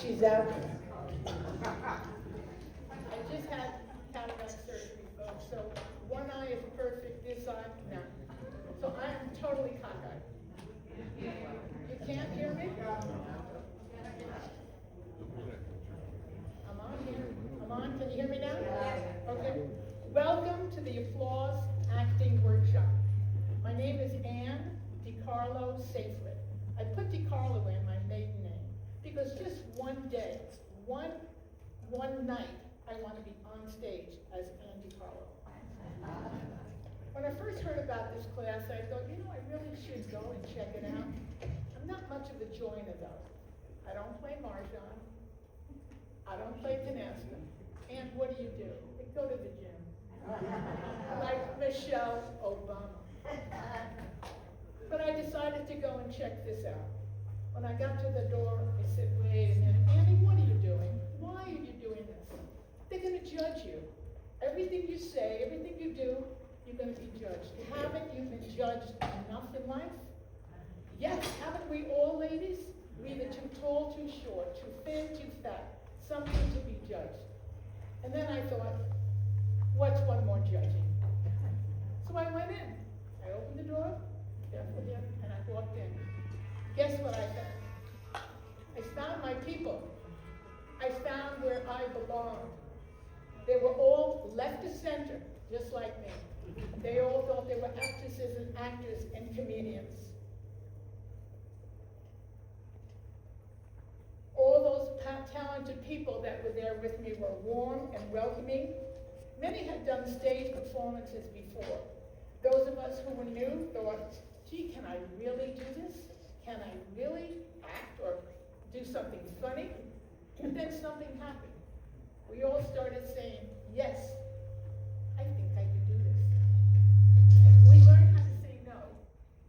She's out. I just had cataract surgery, folks, so one eye is perfect, this eye, no. So I am totally cockeyed. You can't hear me? I'm on here. I'm on. Can you hear me now? Okay. Welcome to the Applause Acting Workshop. My name is Ann DiCarlo Safely. I put DiCarlo in my maiden name because just one day, one night, I want to be on stage as Ann DiCarlo. When I first heard about this class, I thought, I really should go and check it out. I'm not much of a joiner though. I don't play mahjong. I don't play canasta. And what do? I go to the gym. Like Michelle Obama. But I decided to go and check this out. When I got to the door, I said, wait a minute, Annie, what are you doing? Why are you doing this? They're going to judge you. Everything you say, everything you do, you're going to be judged. Haven't you been judged enough in life? Yes, haven't we all, ladies? We're either too tall, too short, too thin, too fat, something to be judged. And then I thought, what's one more judging? So I went in. I opened the door, carefully, and I walked in. Guess what I found? I found my people. I found where I belonged. They were all left to center, just like me. They all thought they were actresses and actors and comedians. All those talented people that were there with me were warm and welcoming. Many had done stage performances before. Those of us who were new thought, gee, can I really do this? Can I really act or do something funny? And then something happened. We all started saying, yes, I think I can do this. We learned how to say no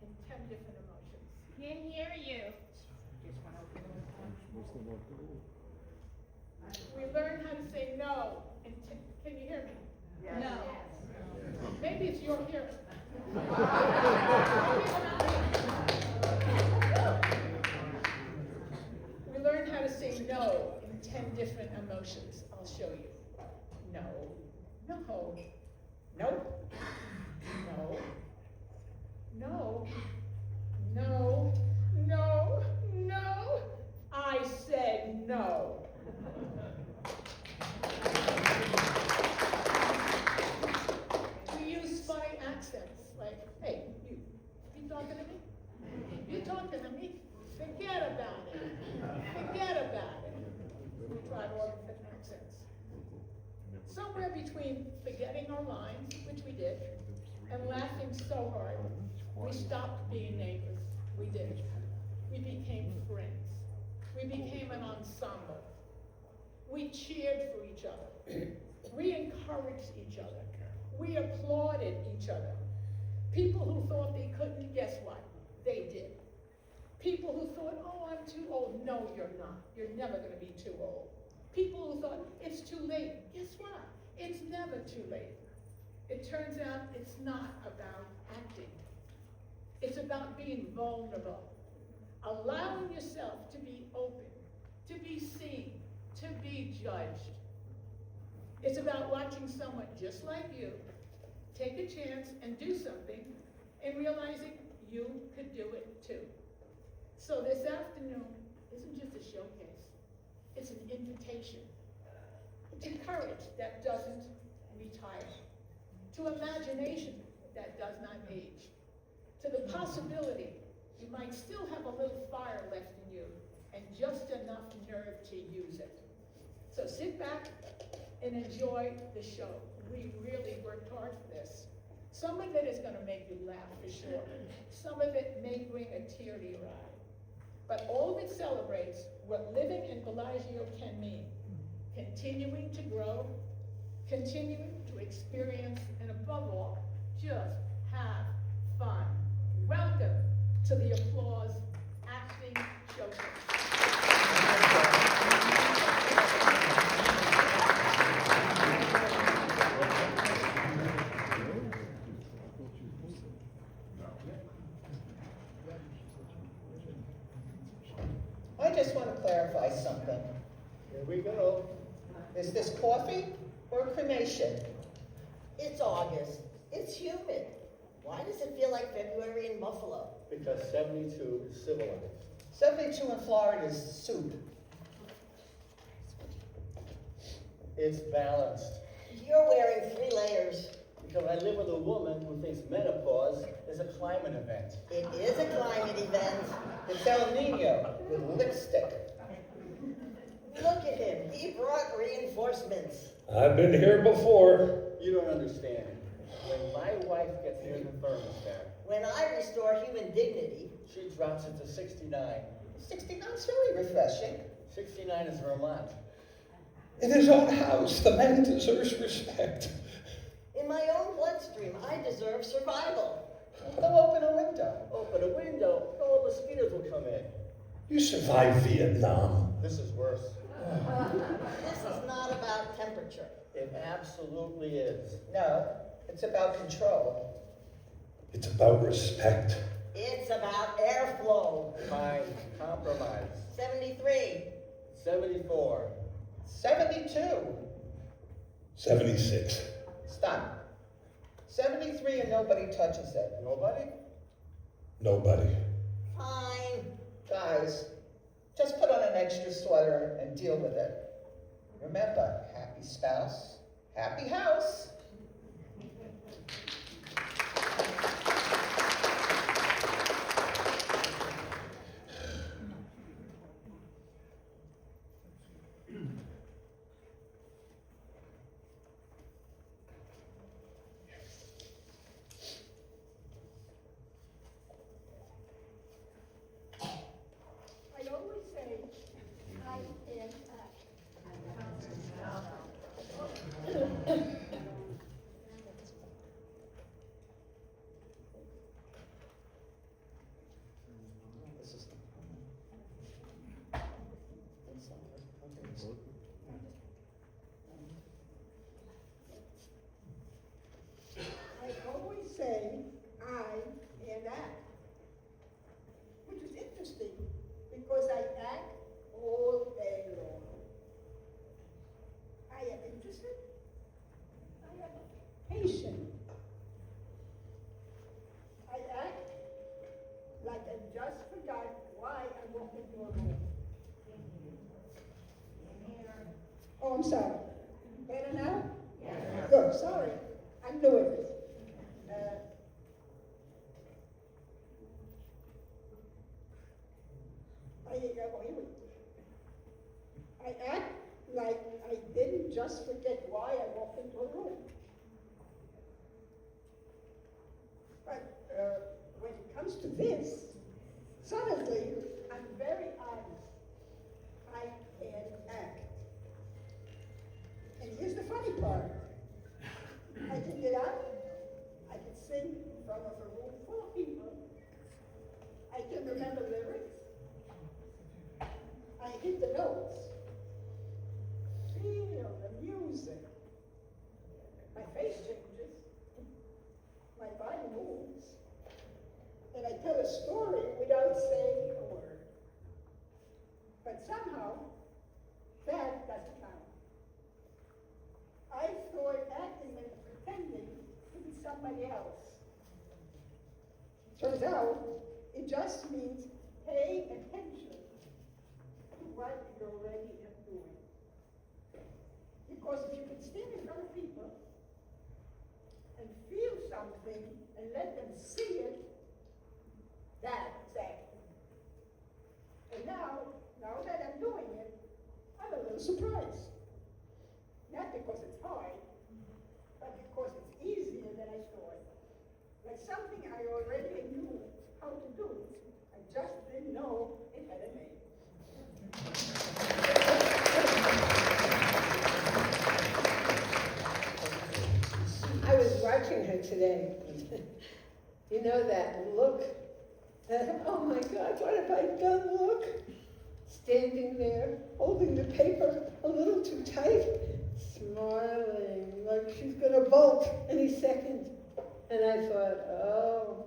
in 10 different emotions. Can't hear you. We learned how to say no in can you hear me? Yes. No. Maybe it's your hearing. We learned how to say no in 10 different emotions. I'll show you. No. No. Nope. No. No. No. No. No. I said no. We use funny accents like, hey, you talking to me? You talking to me? Forget about it. Forget about it. We tried all different accents. Somewhere between forgetting our lines, which we did, and laughing so hard, we stopped being neighbors. We did. We became friends. We became an ensemble. We cheered for each other. We encouraged each other. We applauded each other. People who thought they couldn't, guess what? They did. People who thought, oh, I'm too old. No, you're not. You're never going to be too old. People who thought, it's too late. Guess what? It's never too late. It turns out it's not about acting. It's about being vulnerable. Allowing yourself to be open, to be seen, to be judged. It's about watching someone just like you take a chance and do something and realizing you could do it too. So this afternoon isn't just a showcase, it's an invitation to courage that doesn't retire, to imagination that does not age, to the possibility you might still have a little fire left in you and just enough nerve to use it. So sit back and enjoy the show. We really worked hard for this. Some of it is going to make you laugh for sure. Some of it may bring a tear to your eye. But all of it celebrates what living in Bellaggio can mean. Continuing to grow, continuing to experience, and above all, just have fun. Welcome to the Applause Acting Showcase. I just want to clarify something. Here we go. Is this coffee or cremation? It's August. It's humid. Why does it feel like February in Buffalo? Because 72 is civilized. 72 in Florida is soup. It's balanced. You're wearing 3 layers. Because I live with a woman who thinks menopause is a climate event. It is a climate event. It's El Nino with lipstick. Look at him. He brought reinforcements. I've been here before. You don't understand. When my wife gets near the thermostat, When I restore human dignity, she drops it to 69. 69 is very refreshing. 69 is Vermont. In his own house, the man deserves respect. in my own bloodstream, I deserve survival. Go open a window. Open a window, all the mosquitoes will come in. You survived Vietnam. This is worse. This is not about temperature. It absolutely is. No, it's about control. It's about respect. It's about airflow. Fine, compromise. 73. 74. 72. 76. Stop. 73 and nobody touches it. Nobody? Nobody. Fine. Guys, just put on an extra sweater and deal with it. Remember, happy spouse, happy house. I always say, I am act. This is I always say, I am act. Which is interesting, because I act all day long. I am interested. I am patient. I act like I just forgot why I walked into a room. Oh, I'm sorry. Better now? Yes. Good, sorry. I'm new at this. I act like I didn't just forget why I walked into a room. But when it comes to this, suddenly I'm very honest. I can act. And here's the funny part. I can get up, I can sing in front of a room full of people, I can remember lyrics, I hit the notes, feel the music, my face changes, my body moves, and I tell a story without saying a word. But somehow, that doesn't count. I thought acting meant pretending to be somebody else. Turns out, it just means paying attention to what you already am doing. Because if you can stand in front of people and feel something and let them see it, that's acting. And now that I'm doing it, I'm a little surprised. Not because it's hard, but because it's easier than I thought. Like something I already knew how to do, I just didn't know it had a name. I was watching her today. You know that look? Oh my God, what have I done? Look. Standing there, holding the paper a little too tight, smiling like she's gonna bolt any second. And I thought, oh,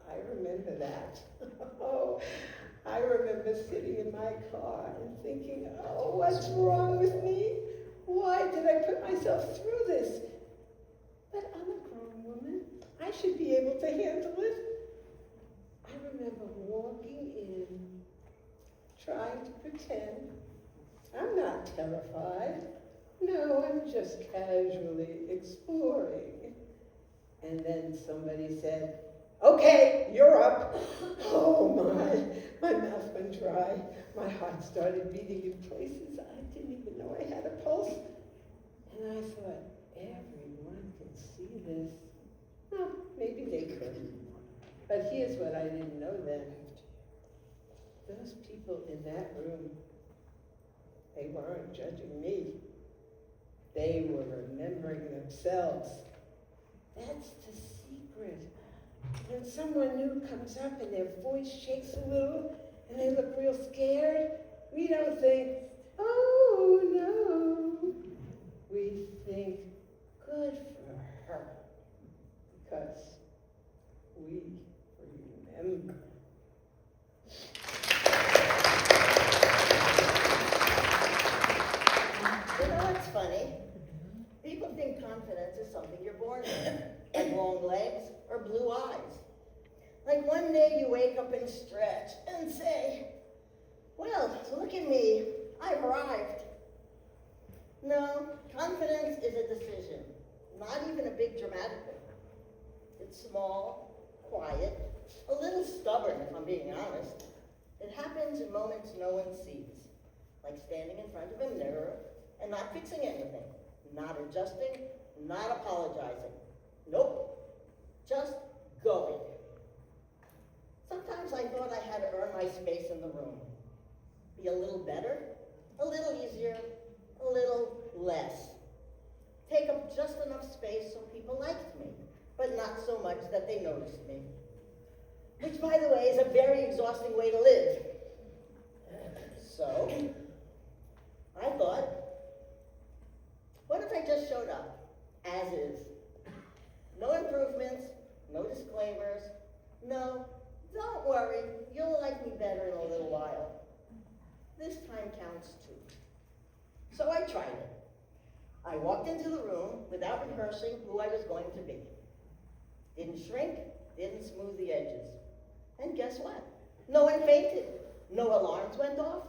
I remember that. Oh, I remember sitting in my car and thinking, oh, what's wrong with me? Why did I put myself through this? But I'm a grown woman. I should be able to handle it. I remember walking in, trying to pretend. I'm not terrified. No, I'm just casually exploring. And then somebody said, okay, you're up. Oh my mouth went dry. My heart started beating in places I didn't even know I had a pulse. And I thought, everyone can see this. Well, maybe they couldn't. But here's what I didn't know then. Those people in that room, they weren't judging me. They were remembering themselves. That's the secret. When someone new comes up and their voice shakes a little and they look real scared, we don't think, oh no. We think, good for her. Because we remember. You know what's funny? People think confidence is something you're born with, like long legs or blue eyes. Like one day you wake up and stretch and say, well, look at me, I've arrived. No, confidence is a decision, not even a big dramatic one. It's small, quiet, a little stubborn if I'm being honest. It happens in moments no one sees, like standing in front of a mirror and not fixing anything, not adjusting, not apologizing. Nope, just going. Sometimes I thought I had to earn my space in the room. Be a little better, a little easier, a little less. Take up just enough space so people liked me, but not so much that they noticed me. Which, by the way, is a very exhausting way to live. So, I thought, what if I just showed up, as is? No improvements, no disclaimers, no, don't worry, you'll like me better in a little while. This time counts too. So I tried it. I walked into the room without rehearsing who I was going to be. Didn't shrink, didn't smooth the edges. And guess what? No one fainted, no alarms went off,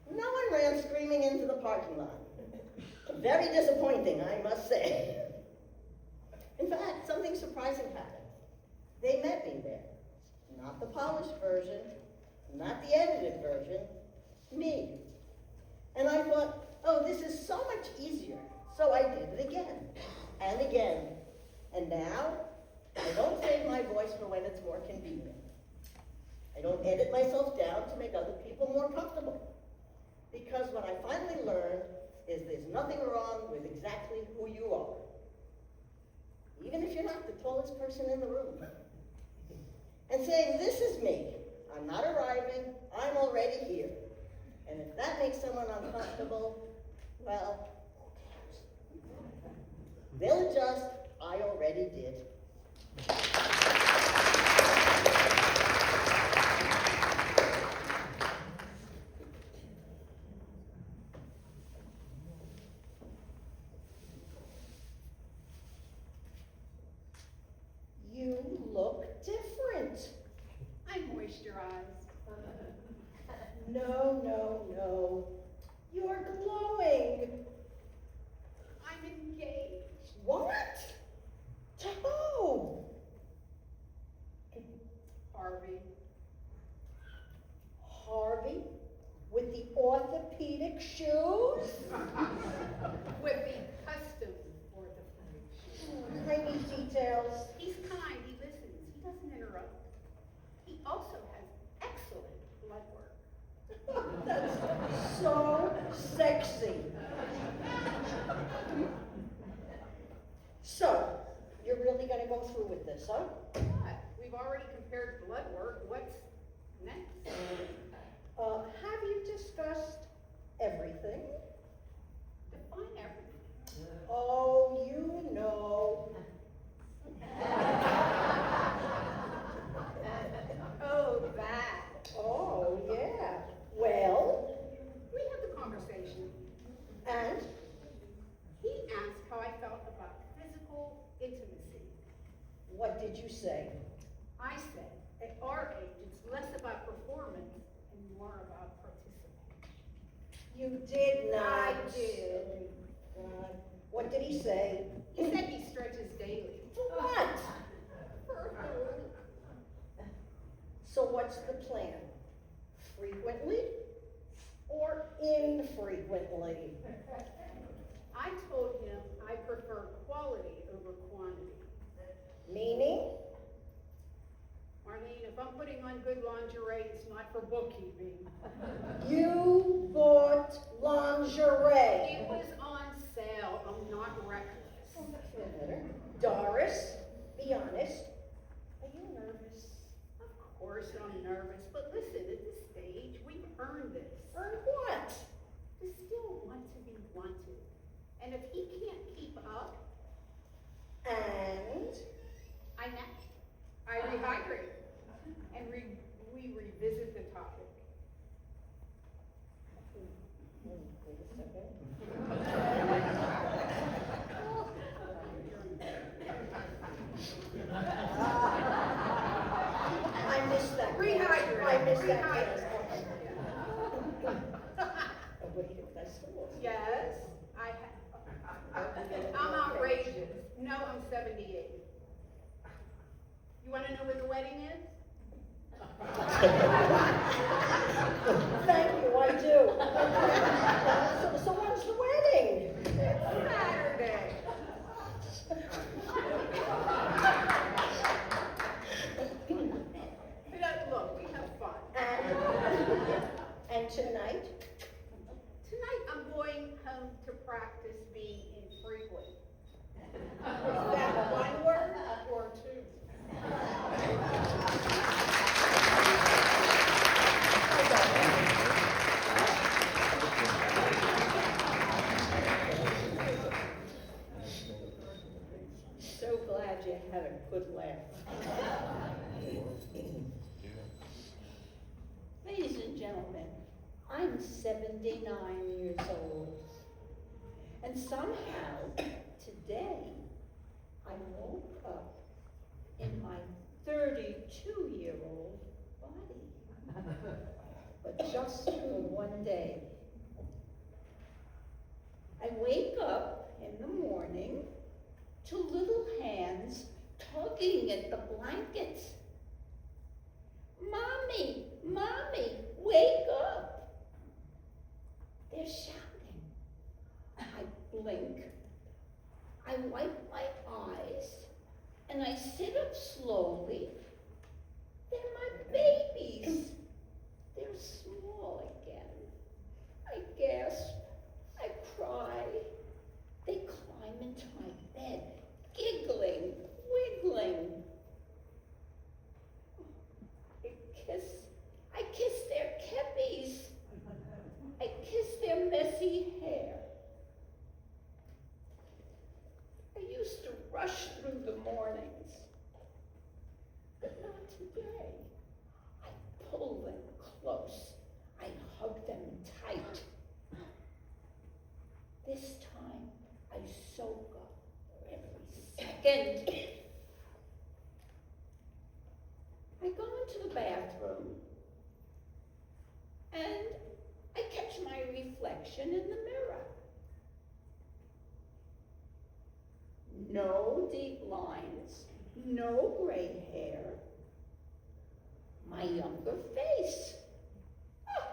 no one ran screaming into the parking lot. Very disappointing, I must say. In fact, something surprising happened. They met me there. Not the polished version, not the edited version, me. And I thought, oh, this is so much easier. So I did it again, and again. And now, I don't save my voice for when it's more convenient. I don't edit myself down to make other people more comfortable. Because what I finally learned is there's nothing wrong with exactly who you are. Even if you're not the tallest person in the room. And saying, this is me. I'm not arriving, I'm already here. And if that makes someone uncomfortable, well, who cares? They'll adjust, I already did. You look different. I moisturize. No, no, no. You're glowing. I'm engaged. What? To who? Harvey. Harvey? With the orthopedic shoes? With the custom orthopedic shoes. I need details. He's kind, he listens, he doesn't interrupt. He also has excellent blood work. That's so sexy. So, you're really gonna go through with this, huh? What? We've already compared blood work. What's next? Have you discussed everything? Define everything. Oh, you know. Oh, that. Oh, yeah. You did not. I did. Oh, God. What did he say? He said he stretches daily. For what? For who? So what's the plan? Frequently or infrequently? I told him I prefer quality over quantity. Meaning? Marlene, if I'm putting on good lingerie, it's not for bookkeeping. You bought lingerie. It was on sale. I'm not reckless. Doris, be honest. Are you nervous? Of course I'm nervous, but listen, at this stage, we've earned this. Earn what? To still want to be wanted. And if he can't keep up, And I rehydrate. And we revisit the topic. wait a second. I missed that. Rehydrate. I missed that. Rehydrate. Oh, wait, that's the one. Yes, I'm outrageous. No, I'm 78. You wanna know when the wedding is? Thank you, I do. So when's the wedding? Saturday. Look, we have fun. And tonight? Tonight, I'm going home to practice being infrequent. Is that one word? Or two. So glad you had a good laugh. Ladies and gentlemen, I'm 79 years old. And somehow, today, I woke up in my 32-year-old body. But just for one day. I wake up in the morning to little hands tugging at the blankets. Mommy, Mommy, wake up. They're shouting. I blink. I wipe my eyes and I sit up slowly. They're my babies. They're small again. I gasp. I cry. They climb into my bed, giggling, wiggling. I kiss their keppies. I kiss their messy hair. I used to rush through the mornings, but not today. I pull them close. I hug them tight. This time, I soak up every second. I go into the bathroom, and I catch my reflection in the mirror. No deep lines, no gray hair, my younger face. Oh,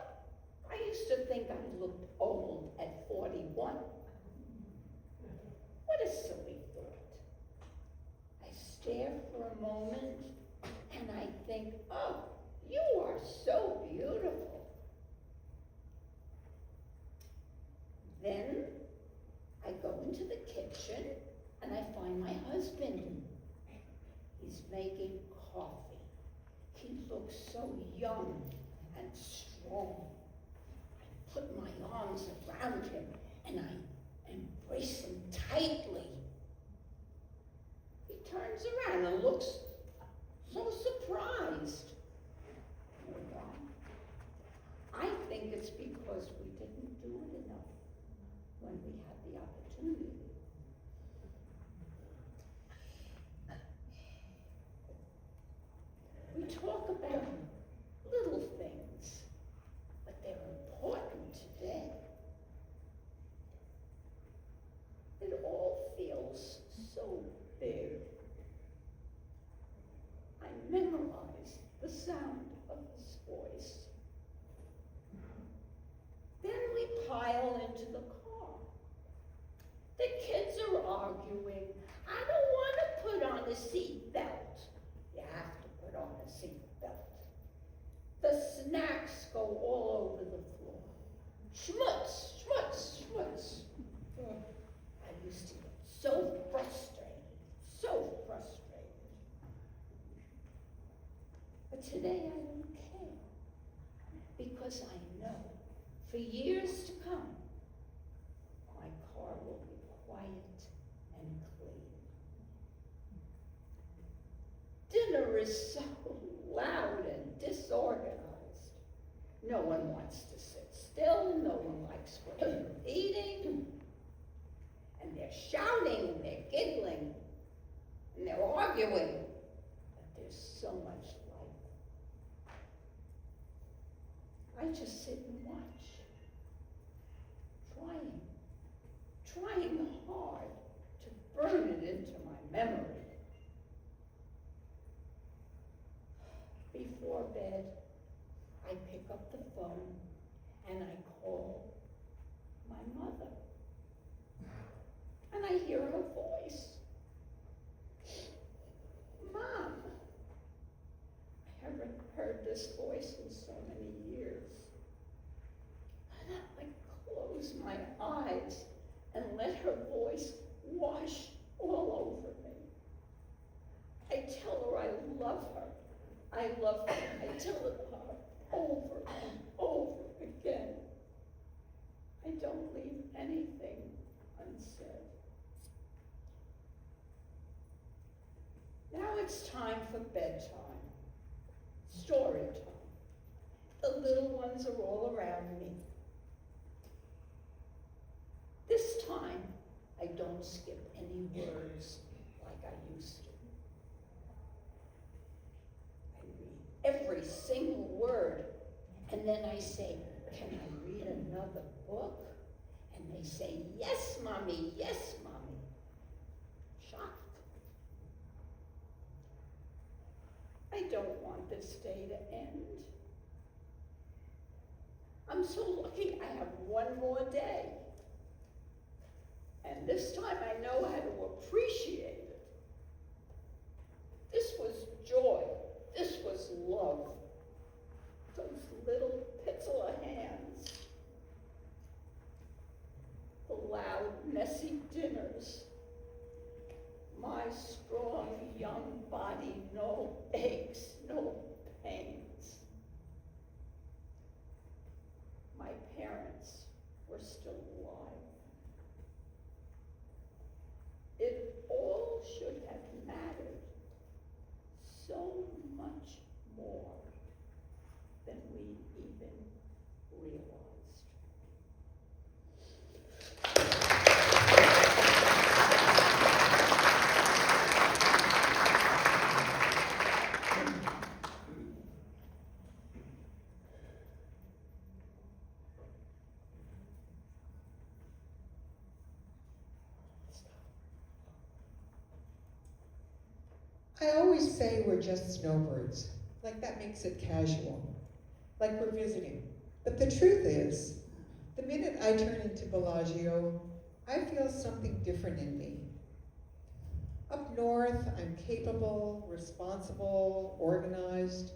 I used to think I looked old at 41. What a silly thought. I stare for a moment and I think, oh, you are so beautiful. Then I go into the kitchen and I find my husband. He's making coffee. He looks so young and strong. I put my arms around him and I embrace him tightly. He turns around and looks so surprised. You know why? I think it's because we didn't do it enough when we had the opportunity. We talk about little things, but they're important today. because I know for years to come, my car will be quiet and clean. Dinner is so loud and disorganized. No one wants to sit still, no one likes what they're eating. And they're shouting and they're giggling and they're arguing. But there's so much life. I just sit and watch, trying hard to burn it into my memory. Before bed, I pick up the phone and I call my mother. And I hear her voice. Mom. I haven't heard this voice in so many years. And I close my eyes and let her voice wash all over me. I tell her I love her. I love her. I tell her over and over again. I don't leave anything unsaid. Now it's time for bedtime, story time. The little ones are all around me. This time, I don't skip any words like I used to. I read every single word, and then I say, can I read another book? And they say, yes, Mommy, yes, Mommy. Shocked. I don't want this day to end. I'm so lucky I have one more day. And this time I know how to appreciate it. This was joy. This was love. Those little Pitzler hands. The loud, messy dinners. My strong, young body, no aches, no pains. My parents were still alive. It all should have mattered so much more than we even realized. I always say we're just snowbirds, like that makes it casual, like we're visiting. But the truth is, the minute I turn into Bellaggio, I feel something different in me. Up north, I'm capable, responsible, organized.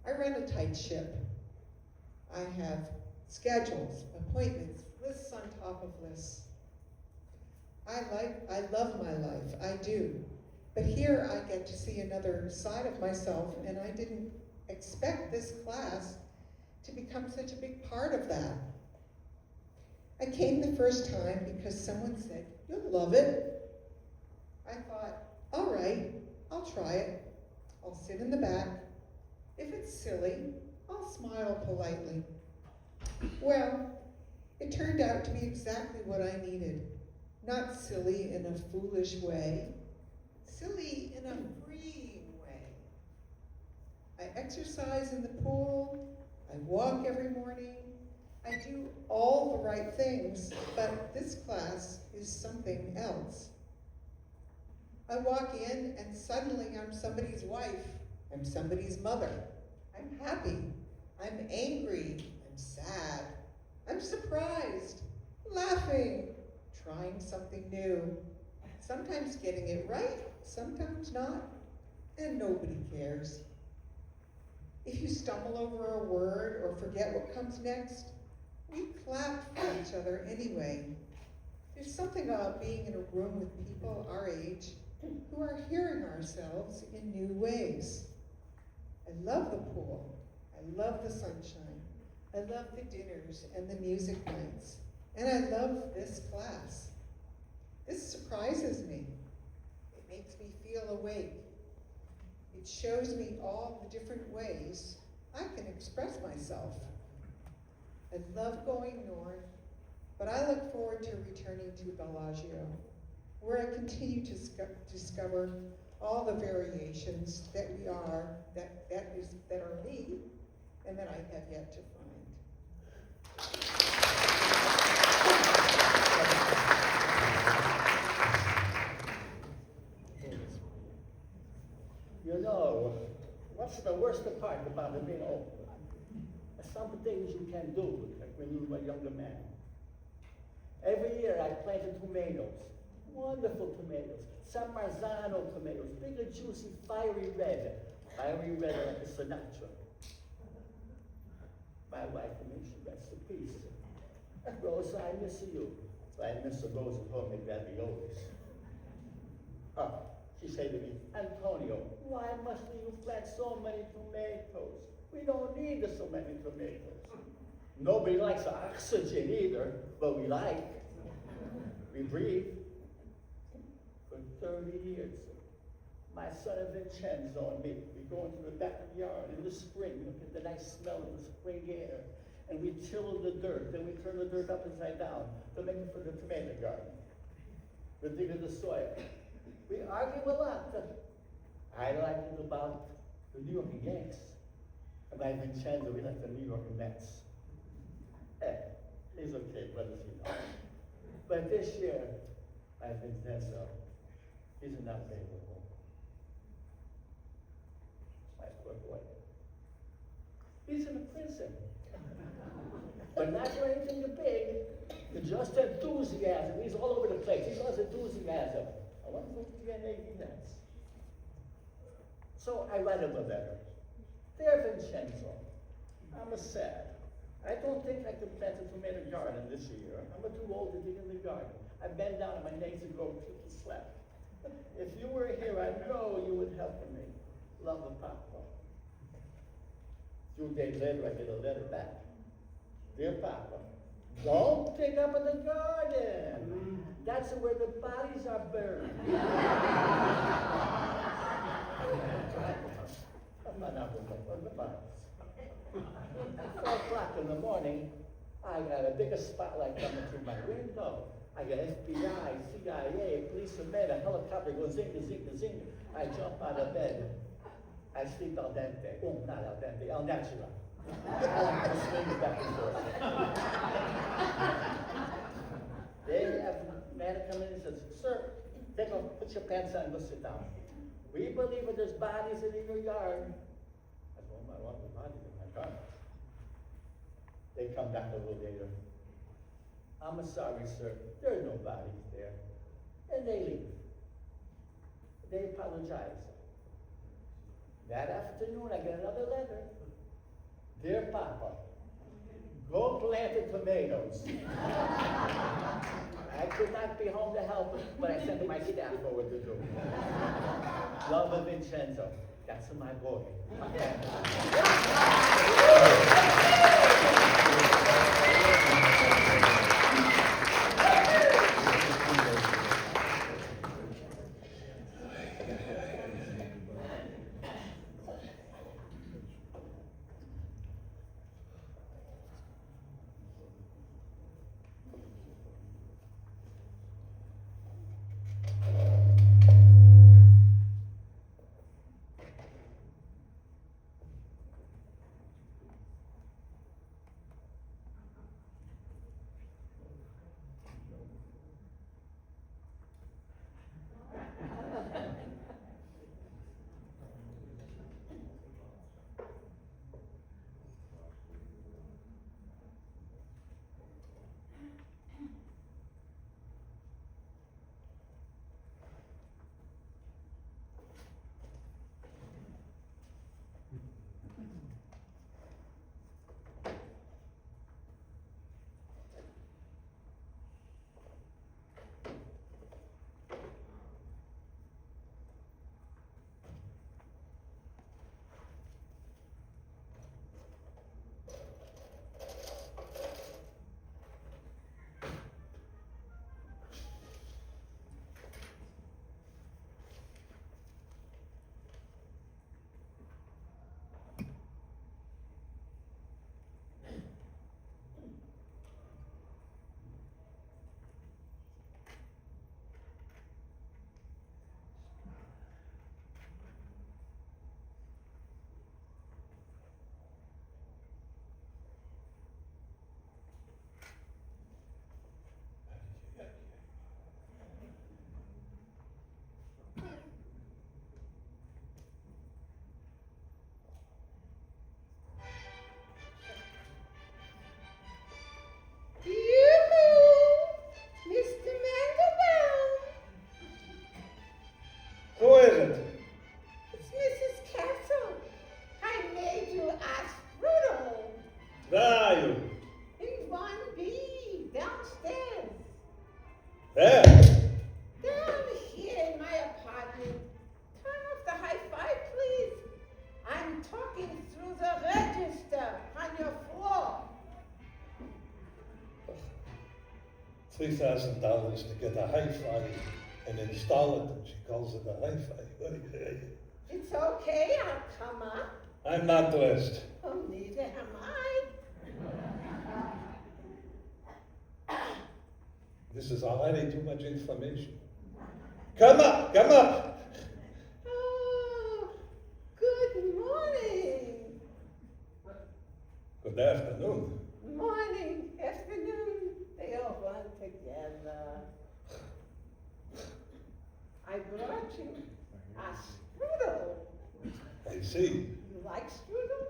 I run a tight ship. I have schedules, appointments, lists on top of lists. I love my life, I do. But here I get to see another side of myself, and I didn't expect this class to become such a big part of that. I came the first time because someone said, you'll love it. I thought, all right, I'll try it. I'll sit in the back. If it's silly, I'll smile politely. Well, it turned out to be exactly what I needed. Not silly in a foolish way, silly in a freeing way. I exercise in the pool, I walk every morning, I do all the right things, but this class is something else. I walk in and suddenly I'm somebody's wife, I'm somebody's mother. I'm happy, I'm angry, I'm sad, I'm surprised, laughing, trying something new, sometimes getting it right, sometimes not, and nobody cares. If you stumble over a word or forget what comes next, we clap for each other anyway. There's something about being in a room with people our age who are hearing ourselves in new ways. I love the pool. I love the sunshine. I love the dinners and the music nights. And I love this class. This surprises me. It makes me feel awake. It shows me all the different ways I can express myself. I love going north, but I look forward to returning to Bellaggio, where I continue to discover all the variations that are me, and that I have yet to find. You know, what's the worst part about it being old? Some things you can do, like when you were a younger man. Every year I planted tomatoes, wonderful tomatoes, San Marzano tomatoes, big and juicy, fiery red like a Sinatra. My wife, she rests in peace. Rosa, I miss you. I miss Rosa's homemade raviolis. Oh, she said to me, Antonio, why must you plant so many tomatoes? We don't need so many tomatoes. Nobody likes oxygen either, but we like. We breathe. For 30 years, my son Vincenzo and me, we go into the backyard in the spring, look at the nice smell of the spring air, and we till the dirt, then we turn the dirt upside down to make it for the tomato garden. We dig in the soil. We argue a lot. I like it about the New York Yanks. And by Vincenzo, we like the New York Mets. He's okay, what does he know? But this year, by Vincenzo, he's not available. My poor boy. He's in a prison. But not for anything big, just enthusiasm. He's all over the place. He loves enthusiasm. I wonder what DNA he has. So I write him a letter. Dear Vincenzo, I'm sad. I don't think I can plant a tomato garden this year. I'm too old to dig in the garden. I bend down on my knees and go to the slab. If you were here, I know you would help me. Love the Papa. A few days later, I get a letter back. Dear Papa, don't dig up in the garden. That's where the bodies are buried. I'm not out with the bodies. 4 o'clock in the morning, I got a bigger spotlight coming through my window. I got FBI, CIA, policemen, a helicopter goes zing, zing, zing. I jump out of bed. I sleep al dente. Oh, not al dente, al natural. I like to swing back and forth. They have a man come in and says, sir, take off, put your pants on and go sit down. We believe that there's bodies in your yard. I told them I want the bodies in my garden. They come back a little later. I'm sorry, sir. There are no bodies there. And they leave. They apologize. That afternoon, I get another letter. Dear Papa, go plant the tomatoes. I could not be home to help, but I sent my staff over to do. Love of Vincenzo. That's my boy. My are you? In 1B, downstairs. Where? Down here in my apartment. Turn off the hi-fi, please. I'm talking through the register on your floor. $3,000 to get a hi-fi and install it, and she calls it a hi-fi. It's okay, I'll come up. I'm not dressed. Oh, neither am I. This is already too much information. Come up, come up. Oh, good morning. Good afternoon. Morning, afternoon, they all run together. I brought you a strudel. I see. You like strudel?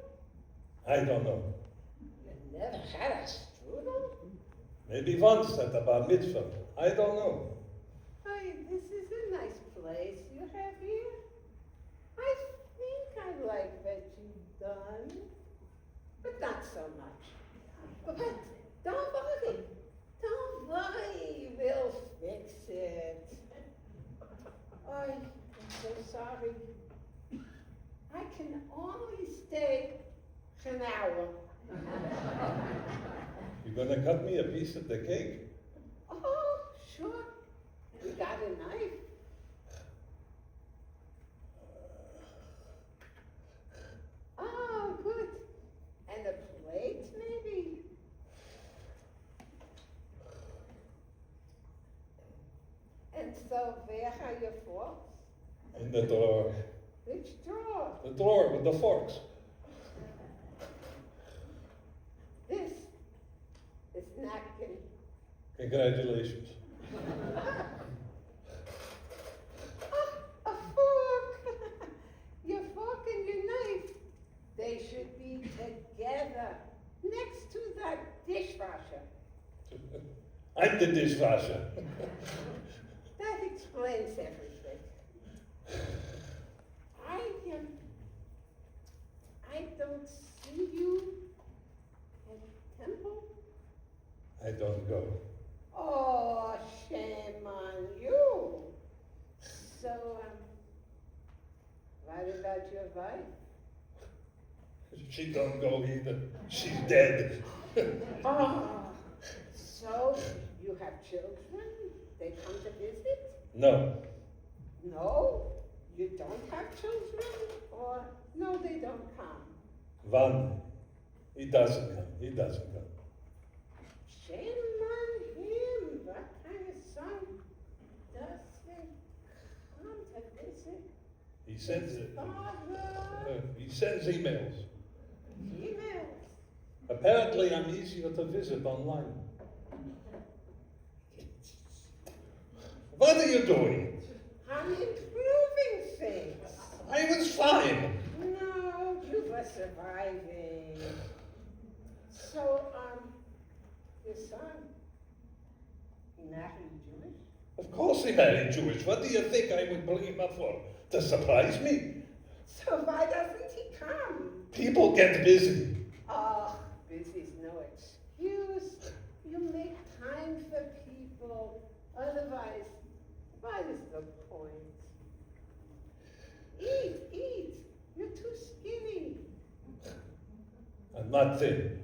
I don't know. You never had a strudel? Maybe once at the bar mitzvah. I don't know. Hey, this is a nice place you have here. I think I like what you've done, but not so much. But don't worry. Don't worry, we'll fix it. I'm so sorry. I can only stay an hour. You gonna cut me a piece of the cake? Oh, sure. We got a knife. Oh, good. And a plate, maybe? And so, where are your forks? In the drawer. Which drawer? The drawer with the forks. This is napkin. Congratulations. Oh, a fork! Your fork and your knife. They should be together, next to that dishwasher. I'm the dishwasher. That explains everything. I don't see you at temple. I don't go. Oh, shame on you. So, what about your wife? She don't go either. She's dead. Oh, so you have children? They come to visit? No. No, you don't have children? Or no, they don't come? One. He doesn't come. He doesn't come. Shame on him. What kind of son doesn't come to visit He sends his it. father? He sends emails. Emails. Apparently, I'm easier to visit online. What are you doing? I'm improving things. I was fine. No, you were surviving. So, your son, he married Jewish? Of course he married Jewish. What do you think I would bring him up for? To surprise me? So why doesn't he come? People get busy. Oh, busy's no excuse. You make time for people. Otherwise, what is the point? Eat. You're too skinny. I'm not thin.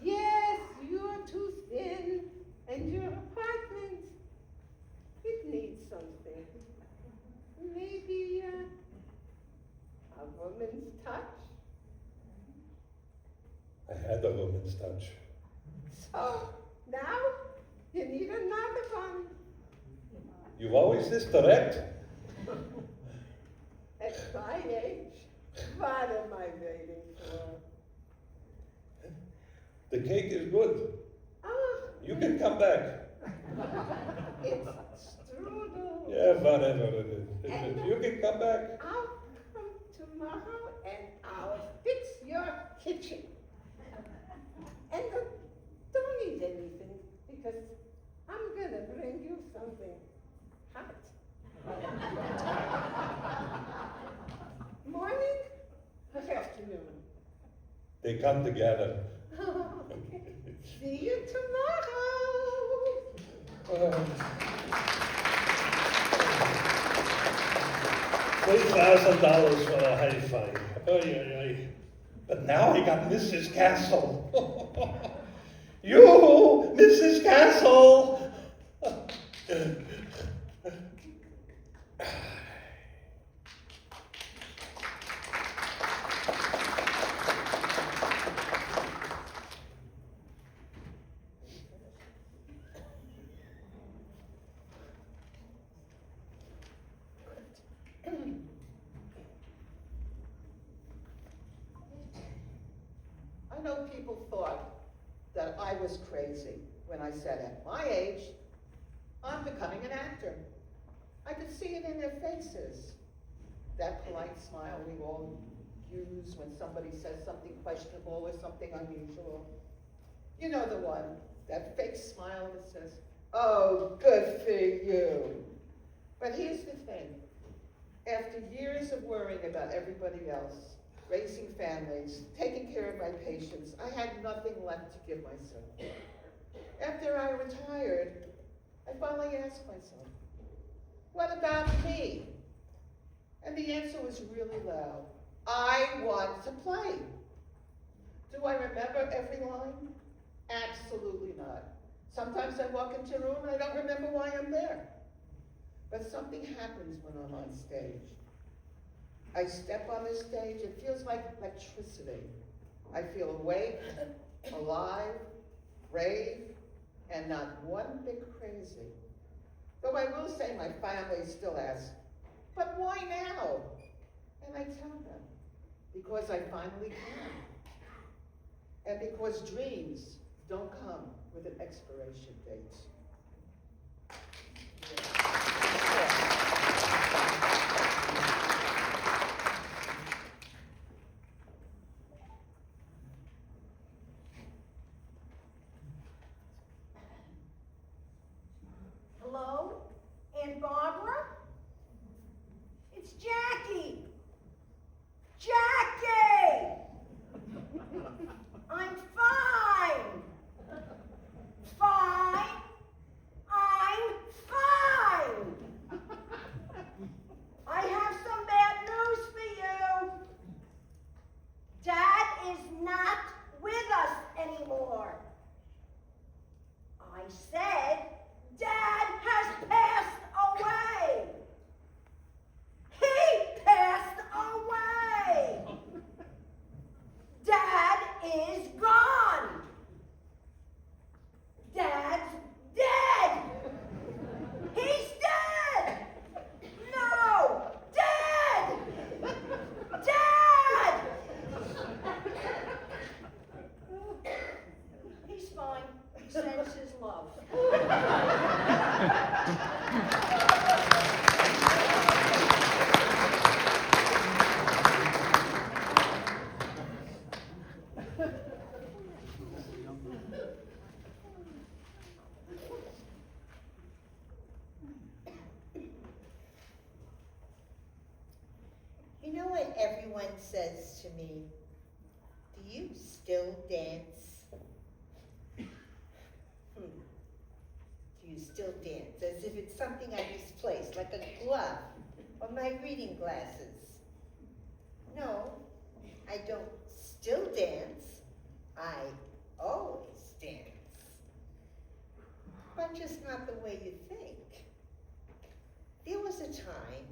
Yes, you're too thin. And your apartment, it needs something. Maybe a woman's touch. I had a woman's touch. So now you need another one. You always this direct? At my age, what am I waiting for? The cake is good. Ah, You can come back. it's strudel. Yeah, whatever it is. You can come back. I'll come tomorrow and I'll fix your kitchen. And don't eat anything because I'm gonna bring you something hot. Morning or afternoon? They come together. Okay. $3,000 for a high five. Oy, oy, oy. But now I got Mrs. Castle. You, Mrs. Castle! I know people thought that I was crazy when I said at my age, I'm becoming an actor. I could see it in their faces. That polite smile we all use when somebody says something questionable or something unusual. You know the one, that fake smile that says, oh, good for you. But here's the thing. After years of worrying about everybody else, raising families, taking care of my patients, I had nothing left to give myself. After I retired, I finally asked myself, what about me? And the answer was really loud. I want to play. Do I remember every line? Absolutely not. Sometimes I walk into a room and I don't remember why I'm there. But something happens when I'm on stage. I step on the stage, it feels like electricity. I feel awake, alive, brave, and not one bit crazy. Though I will say my family still asks, but why now? And I tell them, because I finally can. And because dreams don't come with an expiration date. Hello? Aunt Barbara? It's Jackie! Jackie! I'm fine! Fine! I'm fine! I have some bad news for you. Dad is not with us anymore. I said Dad has passed away. He passed away. Dad is gone. Dad's dead. He's dead. No, dead. Dad. He's fine. He sends his love. You know what everyone says to me? Do you still dance? Do you still dance? As if it's something I misplaced, like a glove or my reading glasses. No, I don't still dance. I always dance. But just not the way you think. There was a time,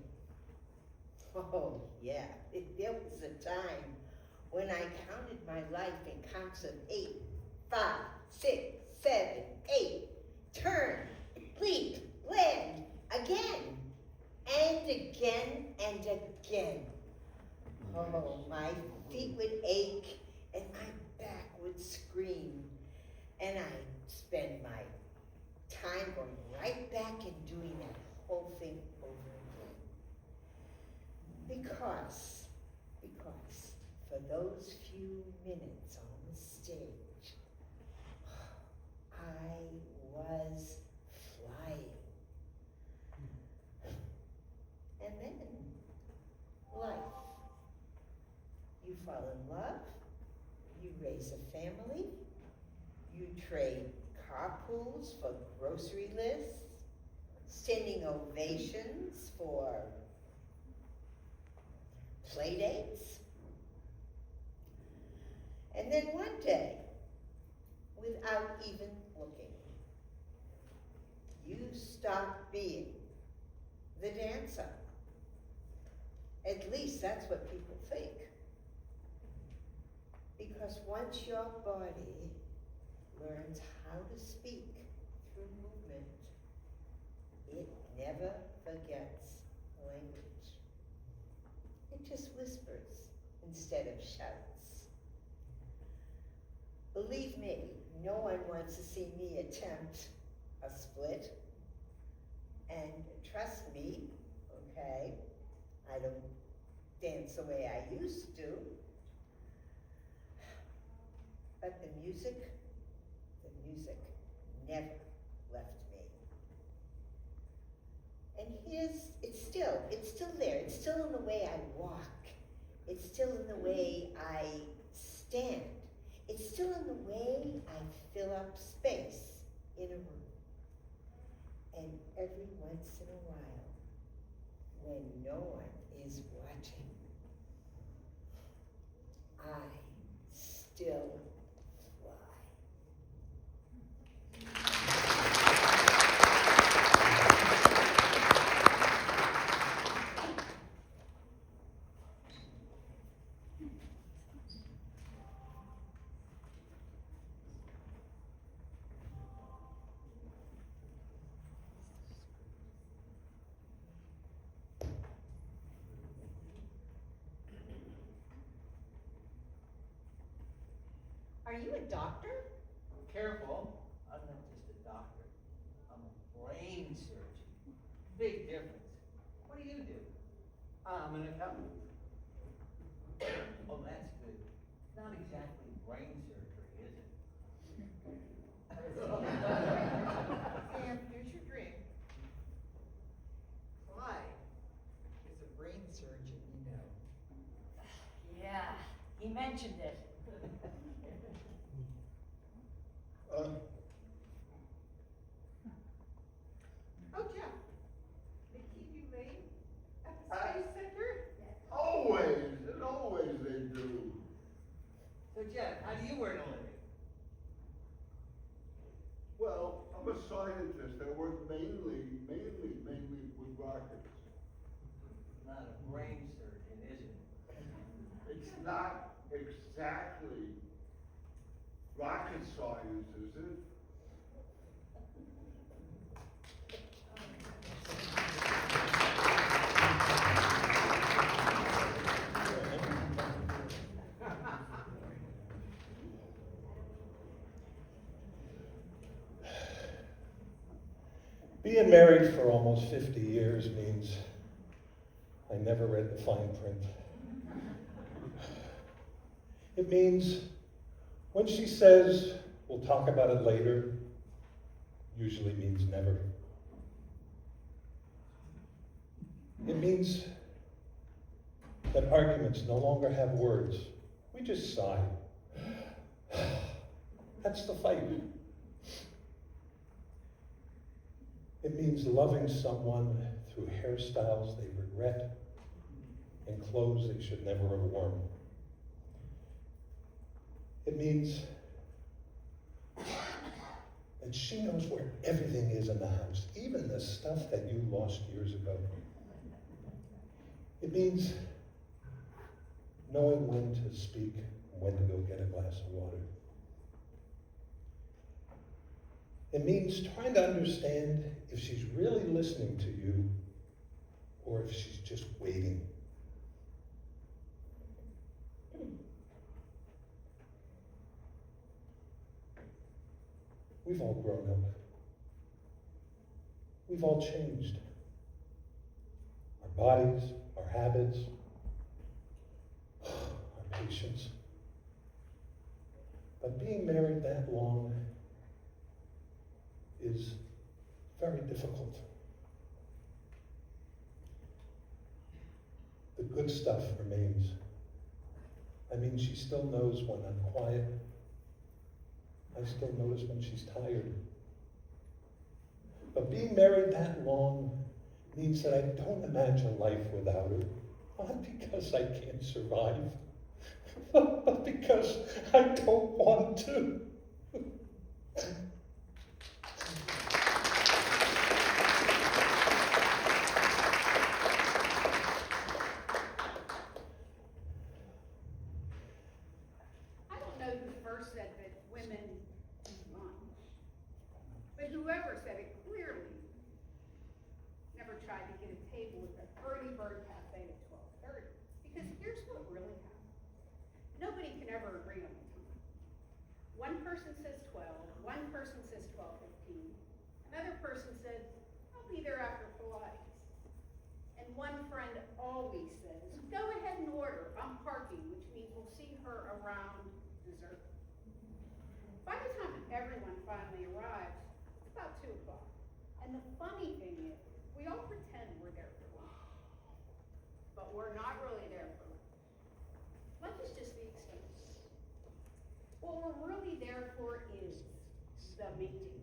oh yeah, there was a time when I counted my life in counts of 8, 5, 6, 7, 8. Turn, leap, land, again, and again, and again. Oh, my feet would ache, and my back would scream, and I'd spend my time going right back and doing that whole thing over again. Because for those few minutes on the stage, I was flying. And then, life. You fall in love, you raise a family, you trade carpools for grocery lists, standing ovations for play dates. And then one day, without even looking, you stop being the dancer. At least that's what people think. Because once your body learns how to speak through movement, it never forgets language. It just whispers instead of shouts. Believe me, no one wants to see me attempt a split. And trust me, okay, I don't dance the way I used to. But the music never left me. And it's still there. It's still in the way I walk. It's still in the way I stand. It's still in the way I fill up space in a room. And every once in a while, when no one is watching, I still fly. Are you a doctor? Careful, I'm not just a doctor. I'm a brain surgeon. Big difference. What do? I'm an accountant. Oh, that's good. Not exactly brain surgery, is it? Sam, here's your drink. Clyde is a brain surgeon, you know. Yeah, he mentioned it. Oh, Jeff, they keep you late at the Space Center? Always they do. So, Jeff, how do you earn a living? Well, I'm a scientist. I work mainly with rockets. Not a brain surgeon, is it? It's not exactly rocket science, is it? Being married for almost 50 years means I never read the fine print. It means when she says, we'll talk about it later, usually means never. It means that arguments no longer have words. We just sigh. That's the fight. It means loving someone through hairstyles they regret and clothes they should never have worn. It means that she knows where everything is in the house, even the stuff that you lost years ago. It means knowing when to speak and when to go get a glass of water. It means trying to understand if she's really listening to you or if she's just waiting. We've all grown up. We've all changed. Our bodies, our habits, our patience. But being married that long is very difficult. The good stuff remains. I mean, she still knows when I'm quiet, I still notice when she's tired. But being married that long means that I don't imagine life without her. Not because I can't survive, but because I don't want to. I don't know who first said that women run, but whoever said it clearly never tried to get a table at the early bird cafe at 12:30. Because here's what really happened. Nobody can ever agree on the time. One person says 12, one person says 12:15, another person says, I'll be there after Pilates. And one friend always says, go ahead and order, I'm parking, which means we'll see her around dessert. By the time everyone finally arrives, it's about 2 o'clock. And the funny thing is, we all pretend we're there for lunch, but we're not really there for lunch. Lunch is just the excuse. What we're really there for is the meeting.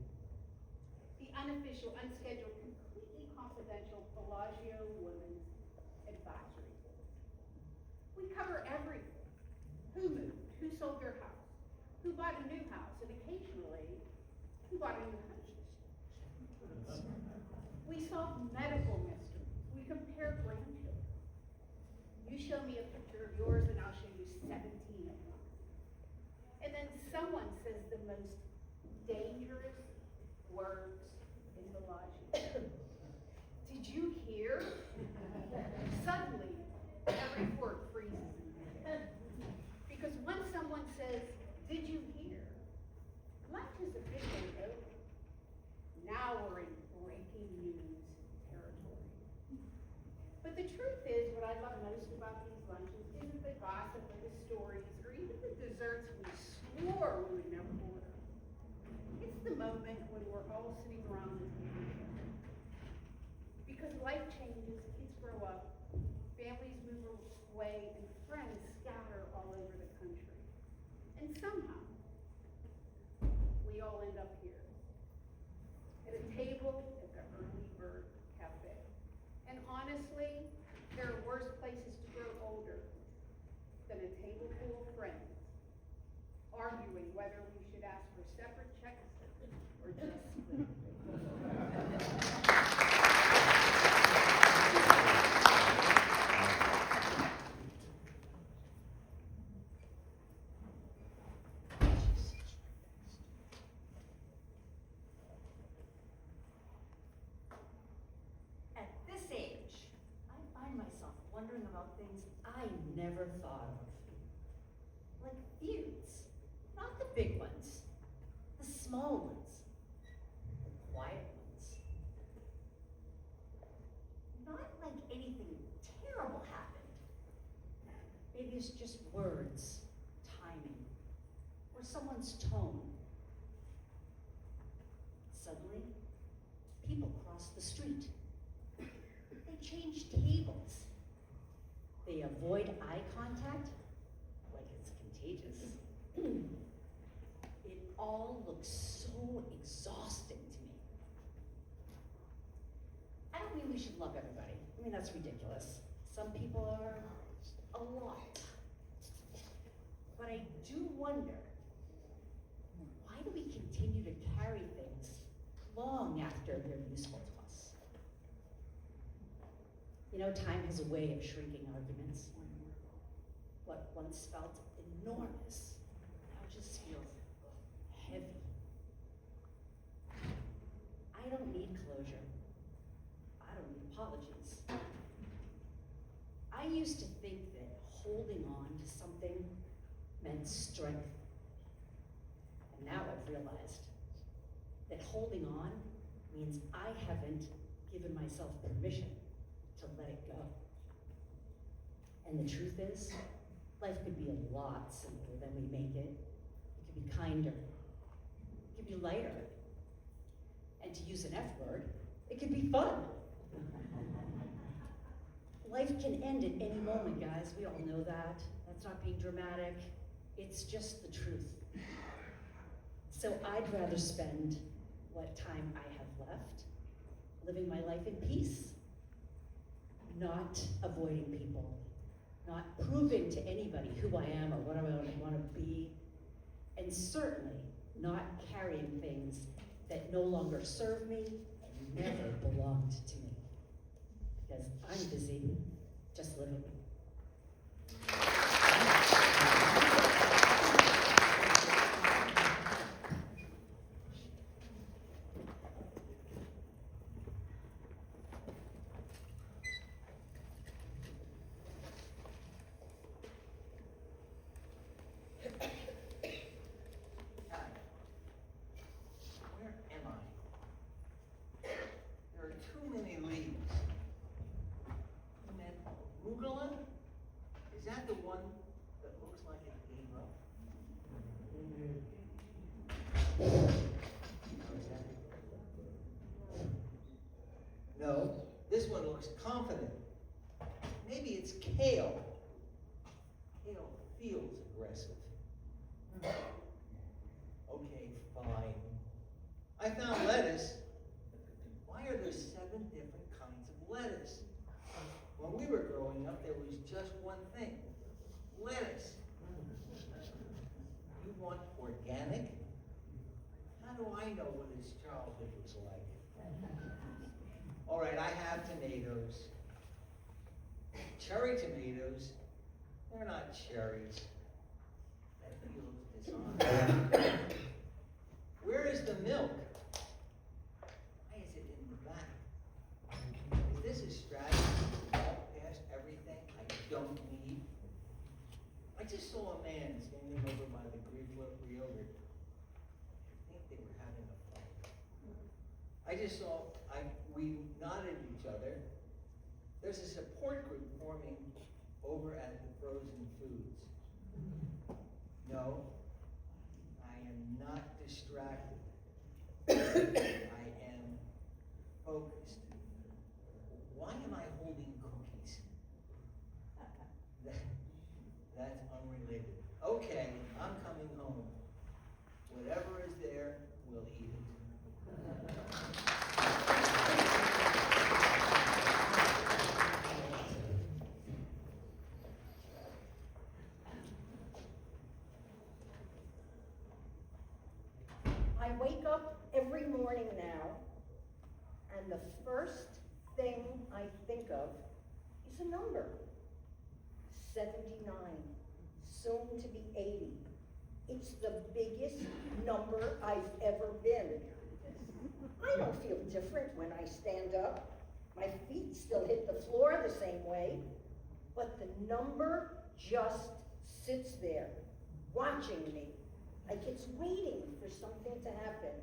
The unofficial, unscheduled, completely confidential Bellaggio Women's Advisory Board. We cover everything. Who moved? Who sold their house? Who bought a new house? And occasionally, who bought a new house? We solve medical mysteries. We compare grandchildren. You show me a picture of yours and I'll show you 17 of mine. And then someone says the most dangerous words in Bellaggio. Did you hear? Suddenly, every word freezes in my head. Because when someone says, did you hear? Lunch is officially over. Now we're in breaking news territory. But the truth is, what I love most about these lunches isn't the gossip or the stories or even the desserts we swore we would never order. It's the moment when we're all sitting around the table. Because life changes, kids grow up, families move away, and friends scatter all over the country. And somehow, we all end up here, at a table at the Early Bird Cafe. And honestly, there are worse places to grow older than a table full of friends, arguing whether we should ask for separate checks or just split. At this age, I find myself wondering about things I never thought of. Like feuds. Not the big ones. The small ones. The quiet ones. Not like anything terrible happened. Maybe it's just words, timing, or someone's tone. Suddenly, people cross the street. They change tables. They avoid eye contact like it's contagious. It all looks so exhausting to me. I don't mean we should love everybody. I mean, that's ridiculous. Some people are a lot. But I do wonder, why do we continue to carry things long after they're useful to us? You know, time has a way of shrinking arguments. What once felt enormous now just feels heavy. I don't need closure. I don't need apologies. I used to think that holding on to something meant strength. And now I've realized that holding on means I haven't given myself permission to let it go. And the truth is, life could be a lot simpler than we make it. It could be kinder. It could be lighter. And to use an F word, it could be fun. Life can end at any moment, guys. We all know that. That's not being dramatic. It's just the truth. So I'd rather spend what time I have left living my life in peace, not avoiding people, not proving to anybody who I am or what I want to be, and certainly not carrying things that no longer serve me and never belonged to me. Because I'm busy just living. Where am I? There are too many leaves. And then arugula? Is that the one that looks like it gave up? How is that? No, this one looks confident. Maybe it's kale. Kale feels aggressive. Okay, fine. I found lettuce. Why are there 7 different kinds of lettuce? When we were growing up, there was just one thing. Lettuce. You want organic? How do I know what his childhood was like? All right, I have tomatoes. Cherry tomatoes. They're not cherries. That feels dishonest. Where is the milk? Why is it in the back? Is this a strategy to walk past everything I don't need? I just saw a man standing over by the Greek yogurt. I think they were having a fight. We nodded at each other. There's a support group forming over at the frozen foods. No, I am not distracted. I am focused. Why am I holding cookies? That's unrelated. Okay, I'm coming home. Whatever is there, we'll eat it. I wake up every morning now, and the first thing I think of is a number. 79, soon to be 80. It's the biggest number I've ever been. I don't feel different when I stand up. My feet still hit the floor the same way, but the number just sits there, watching me, like it's waiting for something to happen.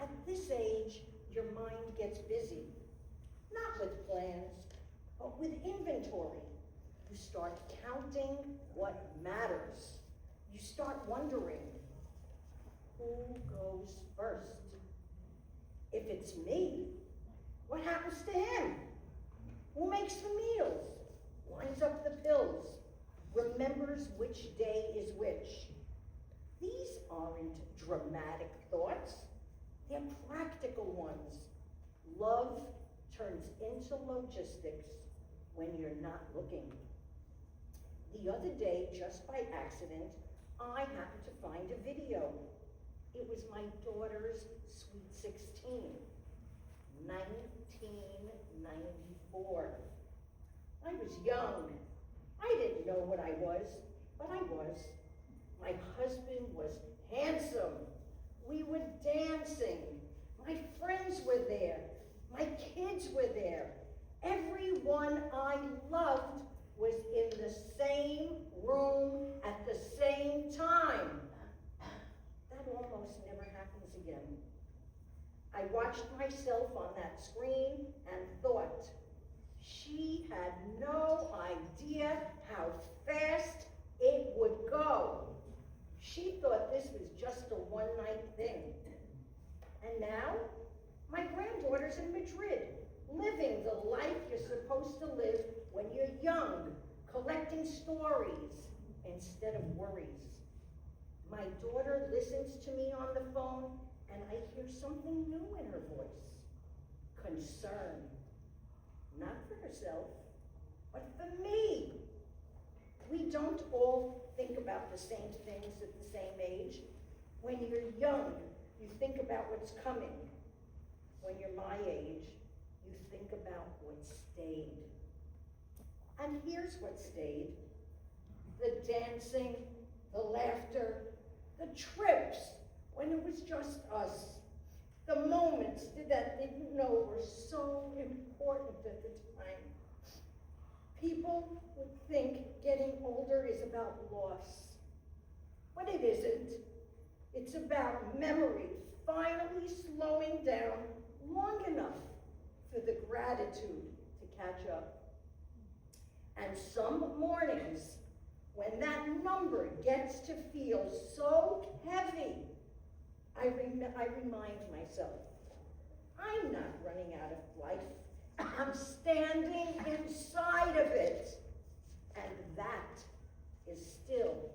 At this age, your mind gets busy, not with plans, but with inventory. You start counting what matters. You start wondering, who goes first? If it's me, what happens to him? Who makes the meals? Lines up the pills? Remembers which day is which? These aren't dramatic thoughts. They're practical ones. Love turns into logistics when you're not looking. The other day, just by accident, I happened to find a video. It was my daughter's Sweet 16, 1994. I was young. I didn't know what I was, but I was. My husband was handsome. We were dancing. My friends were there. My kids were there. Everyone I loved was in the same room at the same time. That almost never happens again. I watched myself on that screen and thought, she had no idea how fast it would go. She thought this was just a one-night thing. And now, my granddaughter's in Madrid, living the life you're supposed to live when you're young, collecting stories instead of worries. My daughter listens to me on the phone, and I hear something new in her voice. Concern. Not for herself, but for me. We don't all think about the same things at the same age. When you're young, you think about what's coming. When you're my age, you think about what stayed. And here's what stayed. The dancing, the laughter, the trips when it was just us. The moments that didn't know were so important at the time. People would think getting older is about loss, but it isn't. It's about memory finally slowing down long enough for the gratitude to catch up. And some mornings, when that number gets to feel so heavy, I remind myself, I'm not running out of life. I'm standing inside of it. And that is still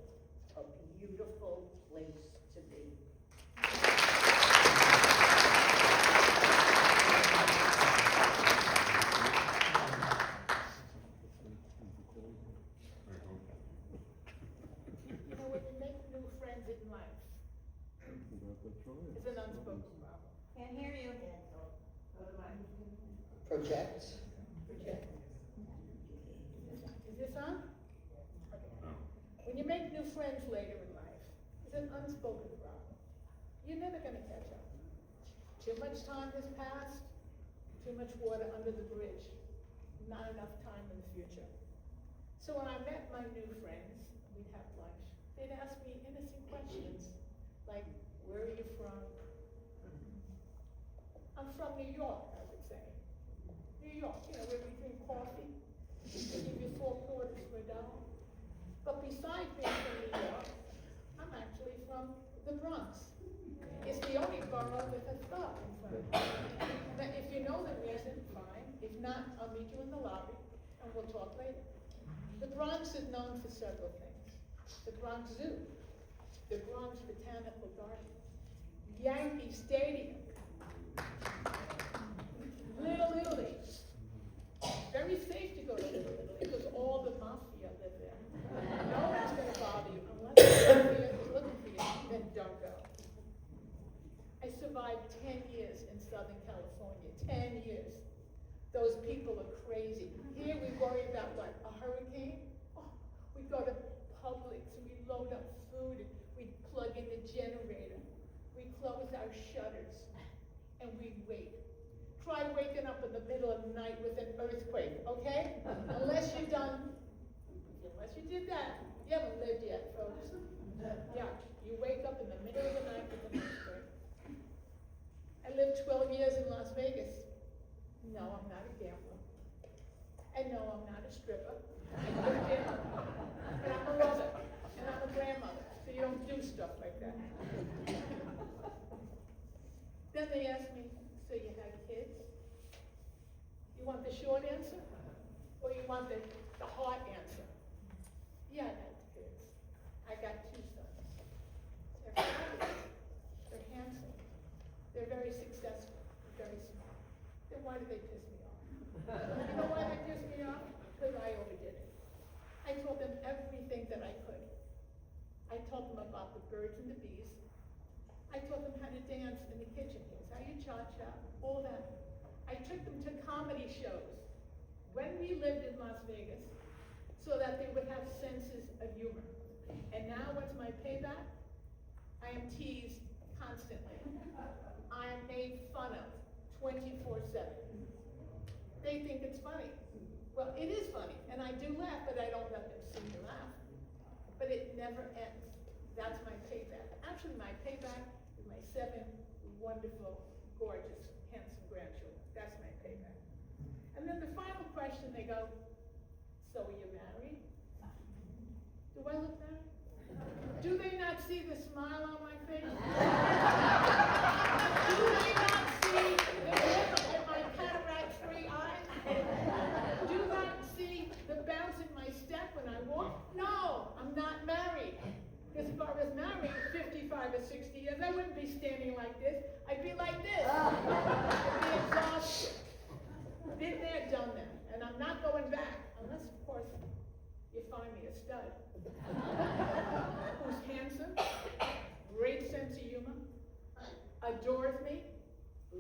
a beautiful place to be. You know, when you make new friends in life, it's an unspoken problem. Can't hear you. Project. Is this on? Okay. When you make new friends later in life, it's an unspoken problem. You're never gonna catch up. Too much time has passed, too much water under the bridge, not enough time in the future. So when I met my new friends, we'd have lunch, they'd ask me innocent questions, like, where are you from? I'm from New York, I would say. New York, you know, where we drink coffee, they give you 4 quarters for $1. But besides being from New York, I'm actually from the Bronx. It's the only borough with a stop in front of it. Now, if you know the reason, fine. If not, I'll meet you in the lobby, and we'll talk later. The Bronx is known for several things. The Bronx Zoo, the Bronx Botanical Garden, Yankee Stadium, Little Italy. Very safe to go to Little Italy because all the mafia live there. No one's gonna bother you unless the mafia is looking for you, then don't go. I survived 10 years in Southern California, 10 years. Those people are crazy. Here we worry about what, a hurricane? Oh, we go to Publix and we load up food and we plug in the generator. We close our shutters and we wait. Try waking up in the middle of the night with an earthquake, okay? Unless you did that, you haven't lived yet, folks. Yeah, you wake up in the middle of the night with an earthquake. I lived 12 years in Las Vegas. No, I'm not a gambler. And no, I'm not a stripper. I lived there, but I'm a mother, and I'm a grandmother, so you don't do stuff like that. Then they asked me, so you had kids? You want the short answer? Or you want the hard answer? Yeah, I had kids. I got 2 sons. They're fabulous. They're handsome. They're very successful. Very smart. Then why do they piss me off? You know why they piss me off? Because I overdid it. I taught them everything that I could. I taught them about the birds and the bees. I taught them how to dance in the kitchen. Here's how you cha-cha, all that. I took them to comedy shows when we lived in Las Vegas so that they would have senses of humor. And now what's my payback? I am teased constantly. I am made fun of 24/7. They think it's funny. Well, it is funny, and I do laugh, but I don't let them see me laugh. But it never ends. That's my payback. Actually, my payback is my 7 wonderful, gorgeous, handsome grandchildren. That's my payback. And then the final question, they go, so are you married? Do I look married? Do they not see the smile on my face? Do they not see the look in my cataract-free eyes? Do not see the bounce in my step when I walk? No, I'm not married. Because if I was married, like this, I'd be like this. I'd be exhausted. Been there, done that, and I'm not going back, unless, of course, you find me a stud. Who's handsome, great sense of humor, adores me,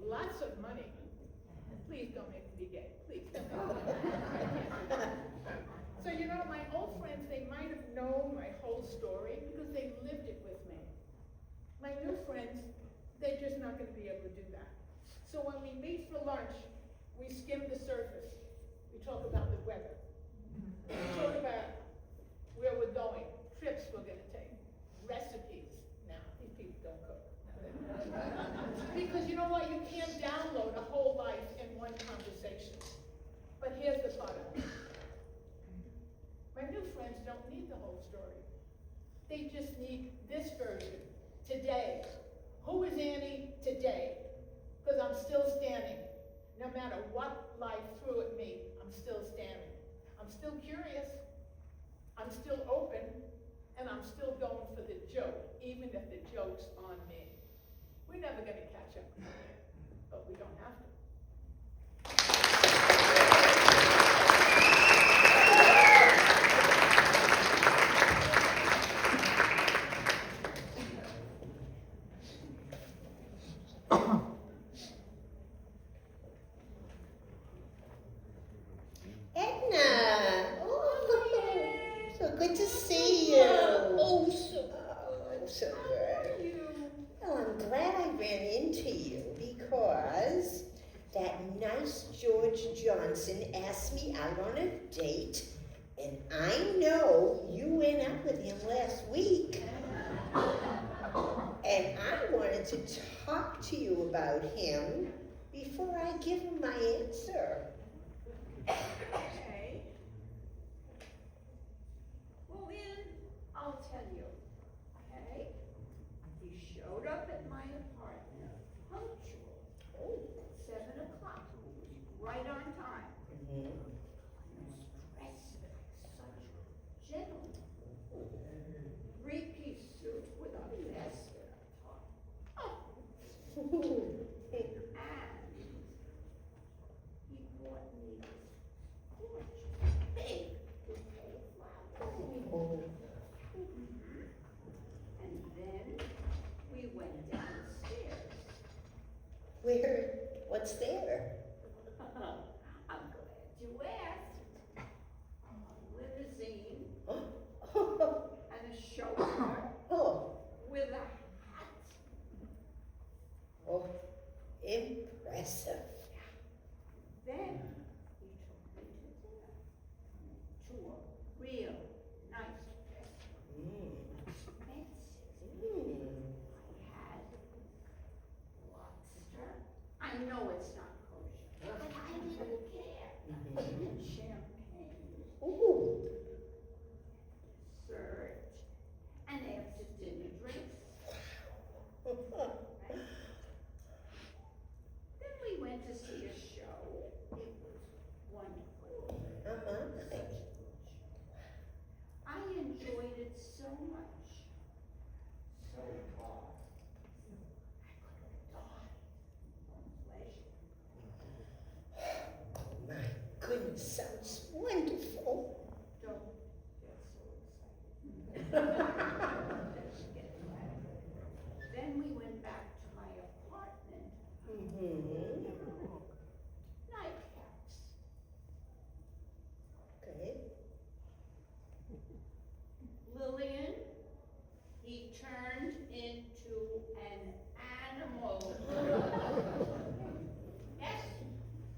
lots of money. Please don't make me gay, please don't make me gay. So you know, my old friends, they might have known my whole story because they lived it with me. My new friends, they're just not gonna be able to do that. So when we meet for lunch, we skim the surface. We talk about the weather. We talk about where we're going, trips we're gonna take, recipes. Now, these people don't cook. Because you know what, you can't download a whole life in one conversation. But here's the part of it. My new friends don't need the whole story. They just need this version, today. Who is Annie today? Because I'm still standing. No matter what life threw at me, I'm still standing. I'm still curious. I'm still open. And I'm still going for the joke, even if the joke's on me. We're never going to catch up, but we don't have to. Edna! Oh, so good to see you. Oh, So good. Well, I'm glad I ran into you because that nice George Johnson asked me out on a date, and I know you went out with him last week. And I wanted to talk to you about him before I give him my answer. Okay. Well, then, I'll tell you, okay? He showed up at my apartment, punctual, at 7 o'clock, right on time. Mhm. Dressed like such a gentleman. Three-piece suit with a vest at the top. Oh, and he brought me this gorgeous big bouquet of flowers. Oh. And then we went downstairs. Where? What's there? I'm glad you asked. A limousine Oh. and a chauffeur Oh. with a hat. Oh. Impressive. Then he took me to dinner, to a real nice restaurant. Expensive. I had lobster. I know it's not kosher, but I didn't care. Champagne, Ooh. dessert, and after dinner drinks. Then we went to see a show. It was wonderful. I enjoyed it so much, so hard. I could have died from pleasure. My goodness, sounds wonderful. Don't get so excited. Get flattered. Then we went back to my apartment. Mm-hmm. Nightcaps. Okay. Lillian, he turned into an animal. Yes,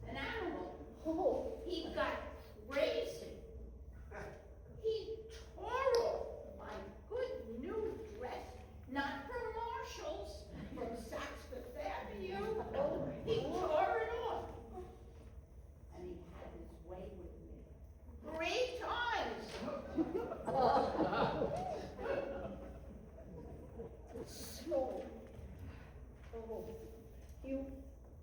an animal. Oh. He got crazy. He tore off my good new dress, not from Marshall's, from Saks Fifth Avenue. He tore it off. And he had his way with me 3 times. So, oh,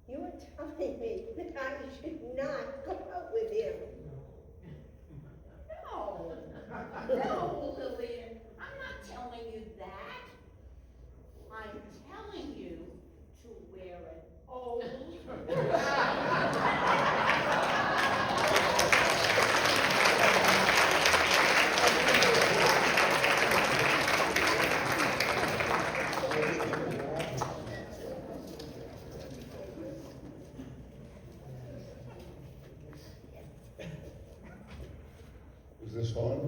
you were telling me that I should not go out with him. No, no, Lillian, I'm not telling you that. I'm telling you Is this on?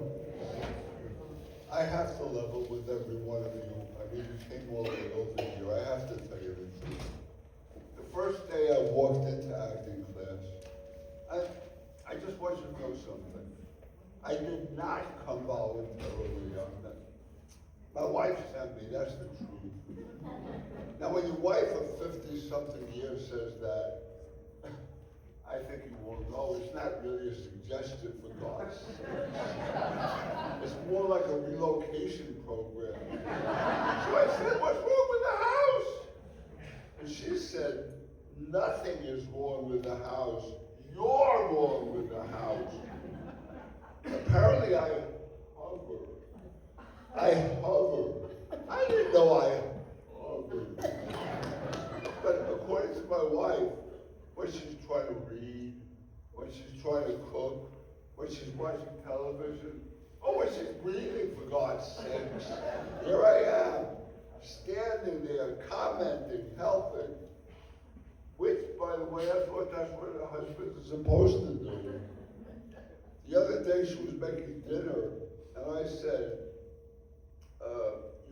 I have to level with every one of you. I mean, you came all the way over here. I have to tell you the truth. The first day I walked into acting class, I just want you to know something. I did not come voluntarily on that. My wife sent me, that's the truth. Now, when your wife of 50-something years says that, I think you all know it's not really a suggestion, for God's sake. It's more like a relocation program. So I said, what's wrong with the house? And she said, nothing is wrong with the house. You're wrong with the house. Apparently I hover. I didn't know I hovered. But according to my wife, when she's trying to read, when she's trying to cook, when she's watching television, oh, when she's breathing, for God's sakes, here I am, standing there, commenting, helping, which, by the way, I thought that's what a husband is supposed to do. The other day she was making dinner, and I said,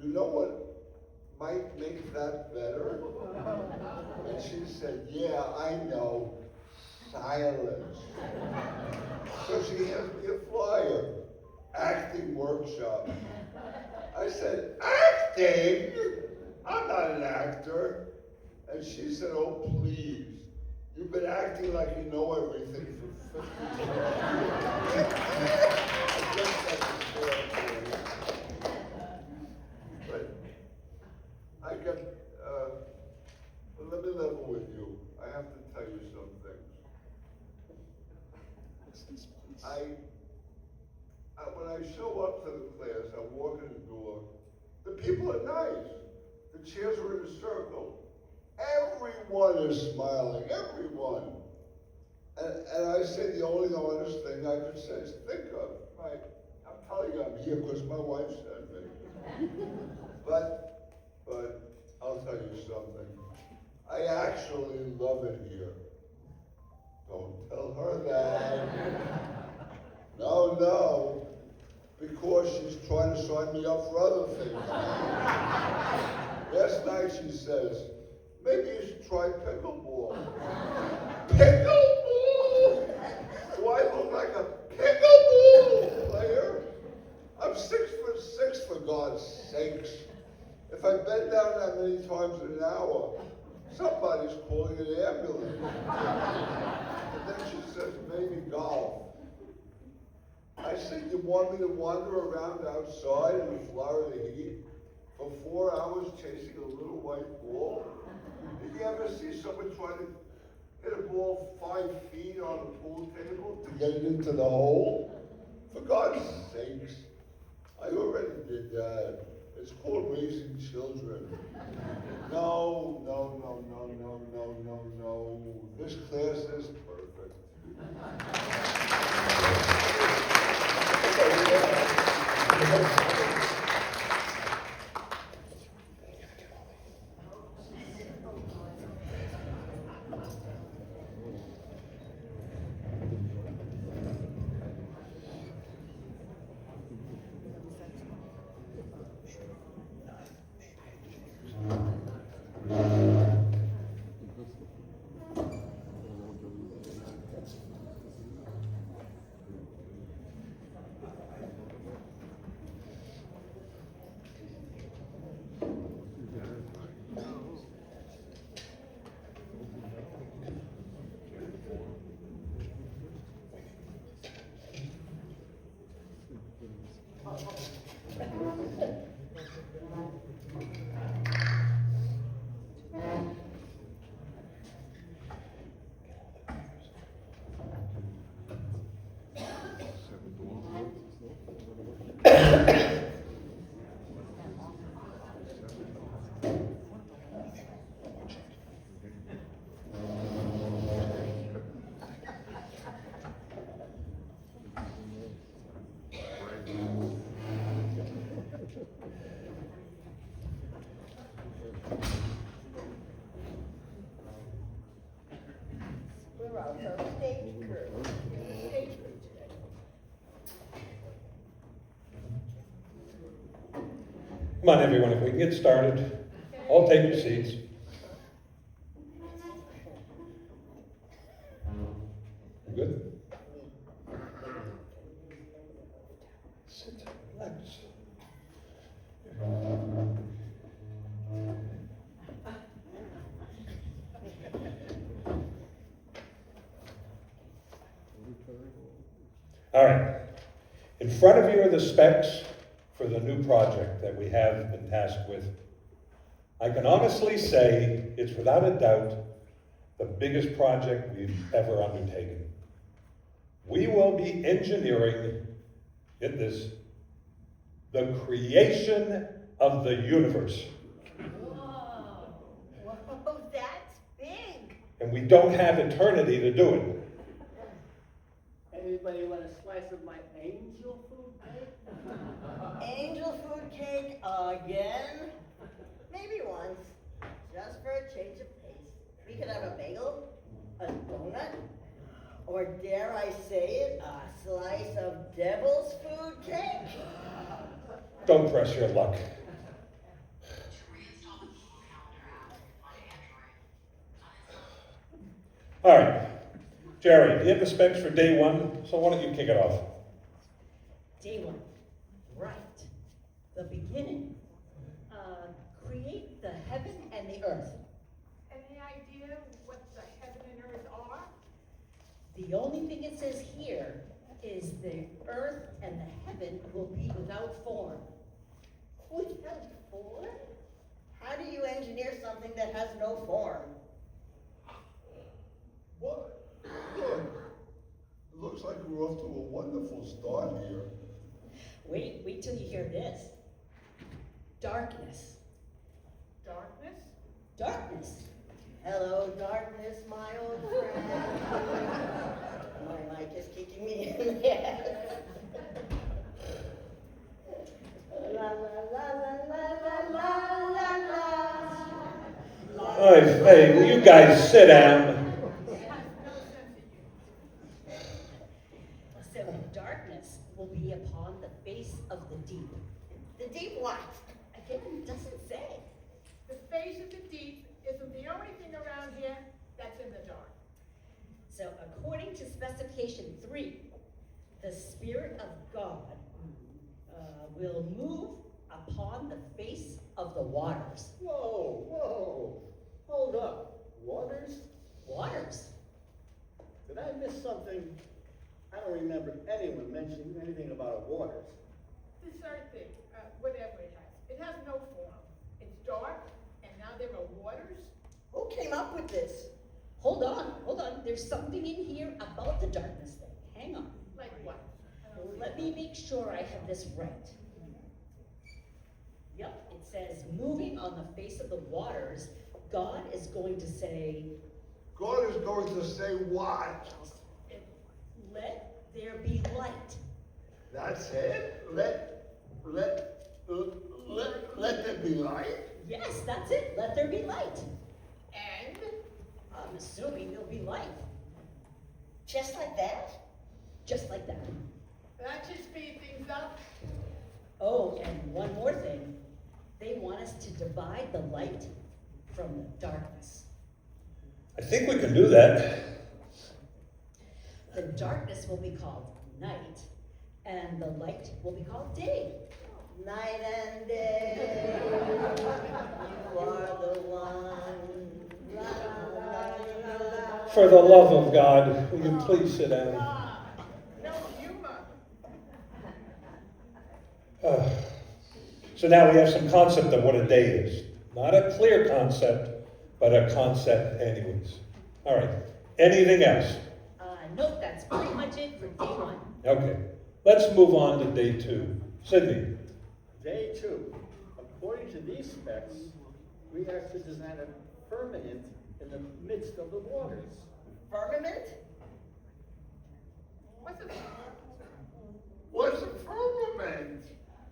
you know what might make that better? And she said, yeah, I know, silence. So she hands me a flyer, acting workshop. I said, acting? I'm not an actor. And she said, oh, please. You've been acting like you know everything for 50 years. I guess that's a fair point. But I got, let me level with you. I have to tell you some things. When I show up to the class, I walk in the door, the people are nice. The chairs are in a circle. Everyone is smiling, everyone. And I say the only honest thing I could say is think of, right? I'm telling you I'm here because my wife sent me. But I'll tell you something. I actually love it here. Don't tell her that. No, because she's trying to sign me up for other things. Last night she says, maybe you should try pickleball. Pickleball? Do I look like a pickleball player? I'm 6'6", for God's sakes. If I bend down that many times in an hour, somebody's calling an ambulance. And then she says, maybe golf. I said, you want me to wander around outside in the Florida heat for 4 hours chasing a little white ball? Did you ever see someone try to hit a ball 5 feet on a pool table to get it into the hole? For God's sakes, I already did that. It's called raising children. No. This class is perfect. We're also stage crew. Stage crew today. Come on, everyone, if we can get started. All take your seats. Good? Sit, relax. All right. In front of you are the specs for the new project that we have been tasked with. I can honestly say it's without a doubt the biggest project we've ever undertaken. We will be engineering, get this, the creation of the universe. Whoa, that's big. And we don't have eternity to do it. Anybody want a slice of my angel food cake? Angel food cake again? Maybe once, just for a change of pace. We could have a bagel, a donut, or dare I say it, a slice of devil's food cake? Don't press your luck. All right. Jerry, do you have the specs for day one? So why don't you kick it off? Day one, right, the beginning. Create the heaven and the earth. Any idea what the heaven and earth are? The only thing it says here is the earth and the heaven will be without form. Without form? How do you engineer something that has no form? What? Look, it looks like we're off to a wonderful start here. Wait till you hear this. Darkness. Darkness? Darkness. Hello, darkness, my old friend. My mic is kicking me in the ass. La la la la la la la la. Hey, will you guys sit down? So darkness will be upon the face of the deep. The deep what? Again, it doesn't say. The face of the deep isn't the only thing around here that's in the dark. So according to specification 3, the Spirit of God will move upon the face of the waters. Whoa. Hold up. Waters? Waters? Did I miss something? I don't remember anyone mentioning anything about waters. This earth thing, whatever it has no form. It's dark, and now there are waters. Who came up with this? Hold on. There's something in here about the darkness thing. Hang on. Like what? Let me make sure I have this right. Yep, it says moving on the face of the waters, God is going to say, God is going to say what? let there be light. That's it? Let there be light? Yes, that's it. Let there be light. And I'm assuming there'll be light. Just like that? Just like that. that should speed things up. Oh, and one more thing. They want us to divide the light from the darkness. I think we can do that. The darkness will be called night, and the light will be called day. Night and day, you are the one. La, la, la, la. For the love of God, will you please sit down? No humor. So now we have some concept of what a day is. Not a clear concept, but a concept anyways. All right, anything else? Nope, that's pretty much it for day one. Okay, let's move on to day 2. Sydney. Day 2. According to these specs, we are to design a firmament in the midst of the waters. Firmament? What's it? What's a firmament?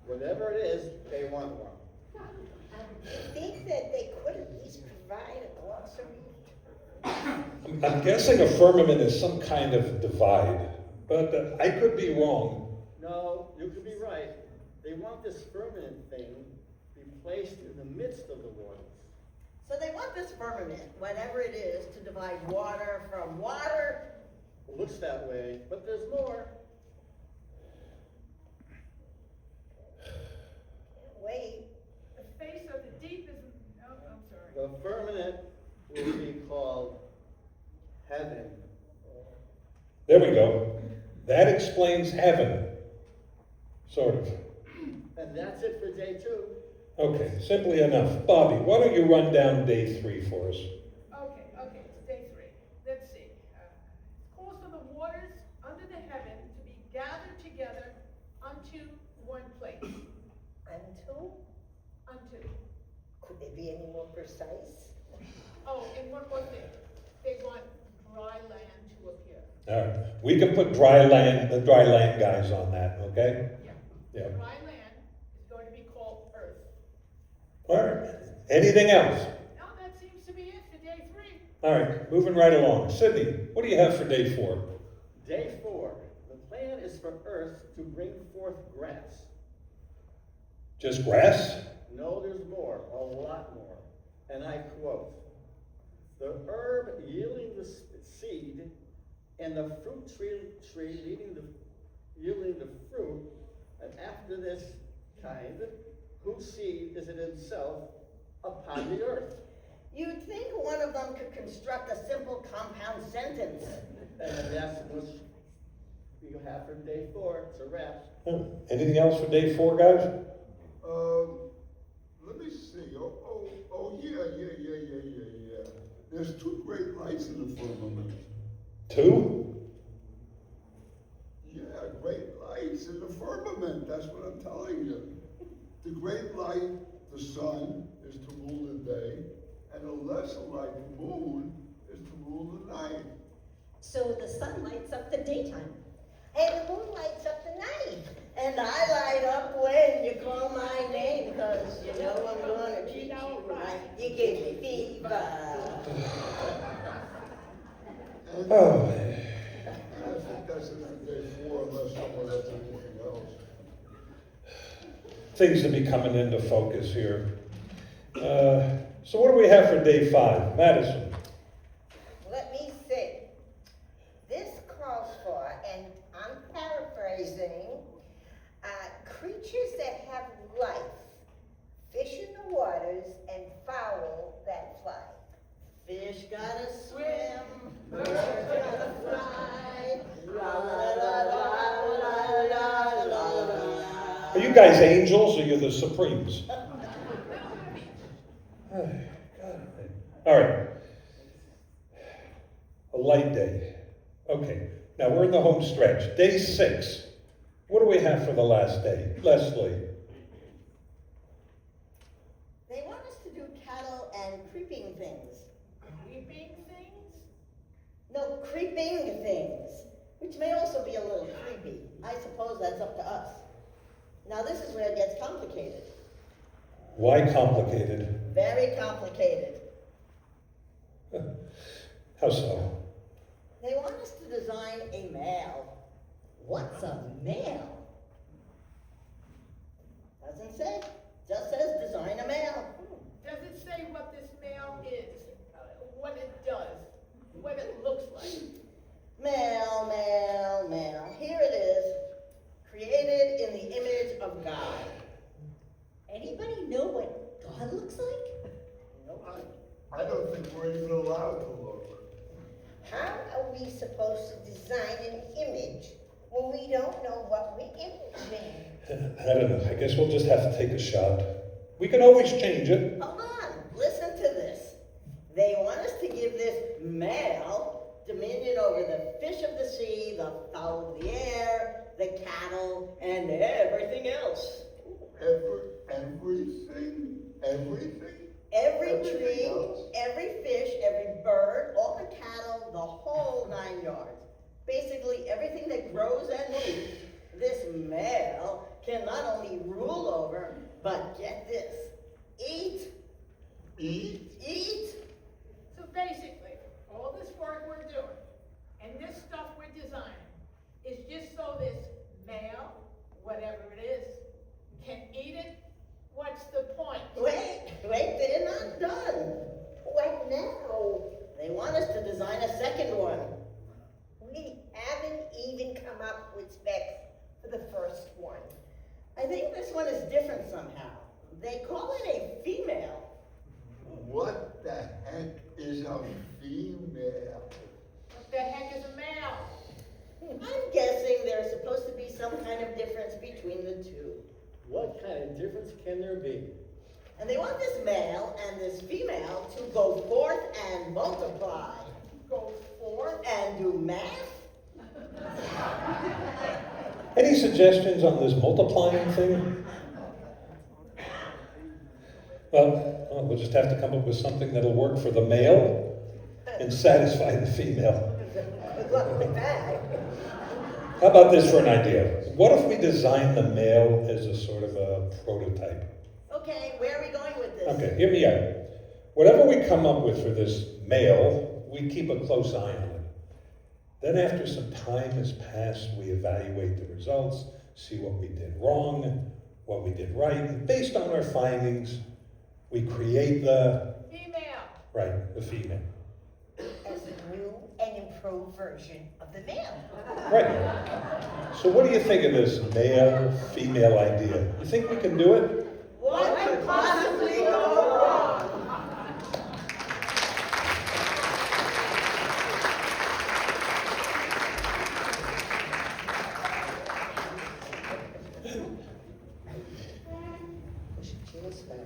Whatever it is, they want one. I think that they could at least provide a glossary. I'm guessing a firmament is some kind of divide, but I could be wrong. No, you could be right. They want this firmament thing placed in the midst of the waters. So they want this firmament, whatever it is, to divide water from water. It looks that way, but there's more. Wait, The face of the deep is, oh, I'm sorry. The firmament will be called heaven. There we go. That explains heaven. Sort of. And that's it for day 2. Okay, simply enough. Bobby, why don't you run down day 3 for us? Okay, it's day 3. Let's see. It calls for the waters under the heaven to be gathered together unto one place. until, Unto. could they be any more precise? Oh, and one more thing. They want dry land to appear. All right, we can put the dry land guys on that, okay? Yeah. Dry land is going to be called earth. All right, anything else? Now that seems to be it for day 3. All right, moving right along. Sydney, what do you have for day 4? Day 4, the plan is for earth to bring forth grass. Just grass? No, there's more, a lot more. And I quote, the herb yielding the seed and the fruit tree yielding the fruit, and after this kind, whose seed is it himself upon the earth? You'd think one of them could construct a simple compound sentence. And that's what you have for day 4, it's a wrap. Anything else for day 4, guys? Let me see. Yeah. There's 2 great lights in the firmament. 2? Yeah, great lights in the firmament. That's what I'm telling you. The great light, the sun, is to rule the day, and the lesser light, the moon, is to rule the night. So the sun lights up the daytime, and the moon lights up the night, and I light up when you call my name, because you know I'm gonna treat you right. You gave me fever. Oh. I think that's it for day 4, unless someone has anything else. Things to be coming into focus here. So what do we have for day 5? Madison? Let me see. This calls for, and I'm paraphrasing, creatures that have life, fish in the waters, and fowl that fly. Fish gotta swim, birds gotta fly, la la la la la la la la. Are you guys angels or you're the Supremes? All right. A light day. Okay. Now we're in the home stretch. Day 6. What do we have for the last day? Leslie. They want us to do cattle and creeping things. Creeping things? No, creeping things, which may also be a little creepy. I suppose that's up to us. Now this is where it gets complicated. Why complicated? Very complicated. How so? They want us to design a male. What's a male? Doesn't say. Just says design a male. Does it say what this male is? What it does? What it looks like? Male, male, male. Here it is. Created in the image of God. Anybody know what God looks like? No. I don't think we're even allowed to look. How are we supposed to design an image when we don't know what we're imaging? I don't know. I guess we'll just have to take a shot. We can always change it. Hold on, listen to this. They want us to give this male dominion over the fish of the sea, the fowl of the air, the cattle, and everything else. Everything? Every Everything tree, else? every fish, every bird, all the cattle, the whole 9 yards. Basically everything that grows and moves, this male can not only rule over, but get this, eat. So basically, all this work we're doing and this stuff we're designing is just so this male, whatever it is, can eat it. What's the point? want us to design a second one. We haven't even come up with specs for the first one. I think this one is different somehow. They call it a female. What the heck is a female? What the heck is a male? I'm guessing there's supposed to be some kind of difference between the two. What kind of difference can there be? And they want this male and this female to go forth and multiply. Go forth? And do math? Any suggestions on this multiplying thing? Well, we'll just have to come up with something that'll work for the male and satisfy the female. Good luck with that. How about this for an idea? What if we design the male as a sort of a prototype? Okay, where are we going with this? Okay, hear me out. Whatever we come up with for this male, we keep a close eye on it. Then after some time has passed, we evaluate the results, see what we did wrong, what we did right, and based on our findings, we create the... Female. Right, the female. As a new and improved version of the male. Right. So what do you think of this male-female idea? You think we can do it? What could possibly go wrong? Just back.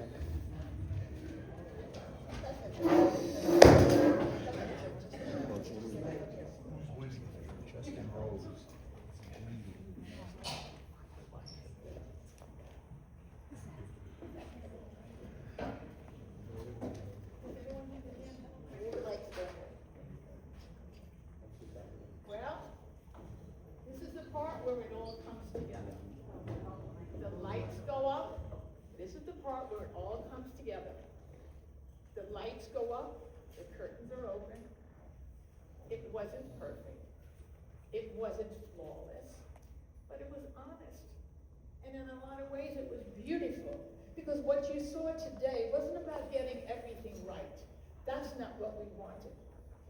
Well, this is the part where it all comes together. The lights go up. This is the part where it all comes together. The lights go up, the curtains are open. It wasn't perfect. It wasn't flawless, but it was honest. And in a lot of ways, it was beautiful. Because what you saw today wasn't about getting everything right. That's not what we wanted.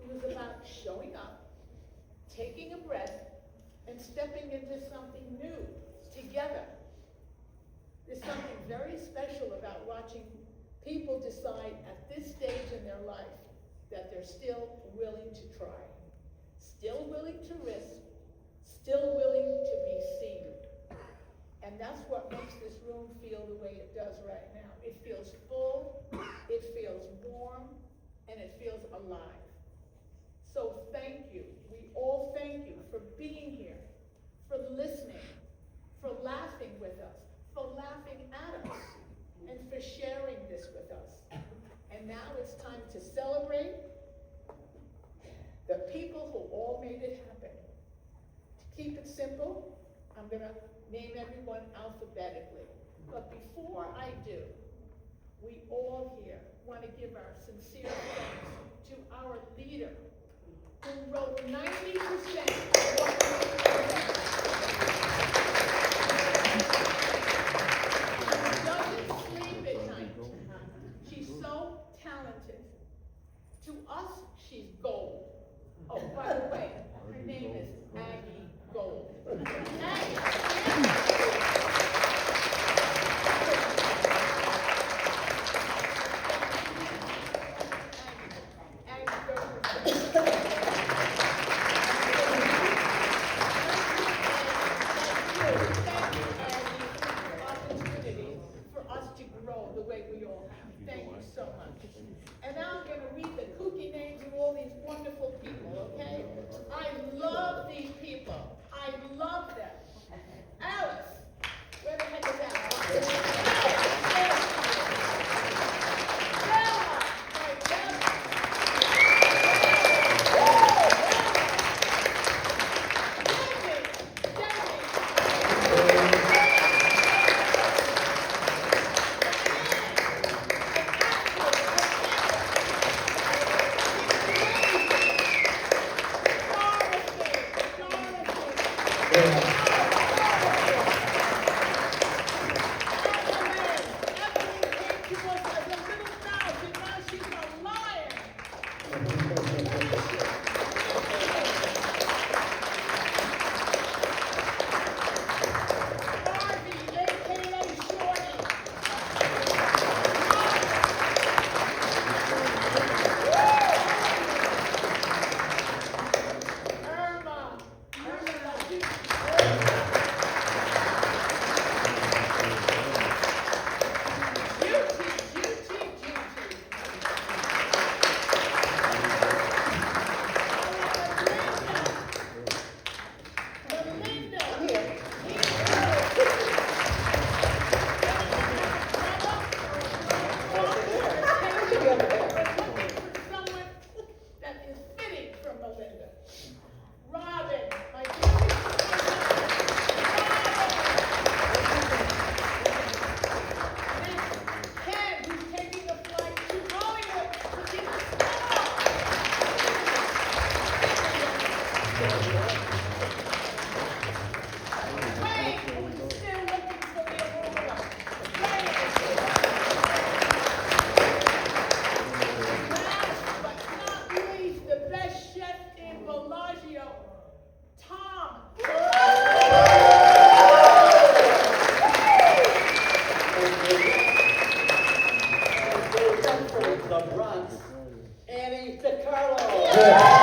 It was about showing up, taking a breath, and stepping into something new together. There's something very special about watching people decide at this stage in their life that they're still willing to try, still willing to risk, still willing to be seen. And that's what makes this room feel the way it does right now. It feels full, it feels warm, and it feels alive. So thank you. We all thank you for being here, for listening, for laughing with us, for laughing at us, and for sharing this with us. And now it's time to celebrate the people who all made it happen. To keep it simple, I'm going to name everyone alphabetically. But before I do, we all here want to give our sincere thanks to our leader, who wrote 90% of what She doesn't sleep at night. She's so talented. To us, she's gold. Oh, by the way, her name is Aggie Gold. from Melinda. Robin, my dearest Ken, who's taking a flight to Hollywood to give us Wayne, who's still looking for the Aurora. Last but not least, the best chef in Bellaggio, Tom. From the Bronx, Annie DiCarlo.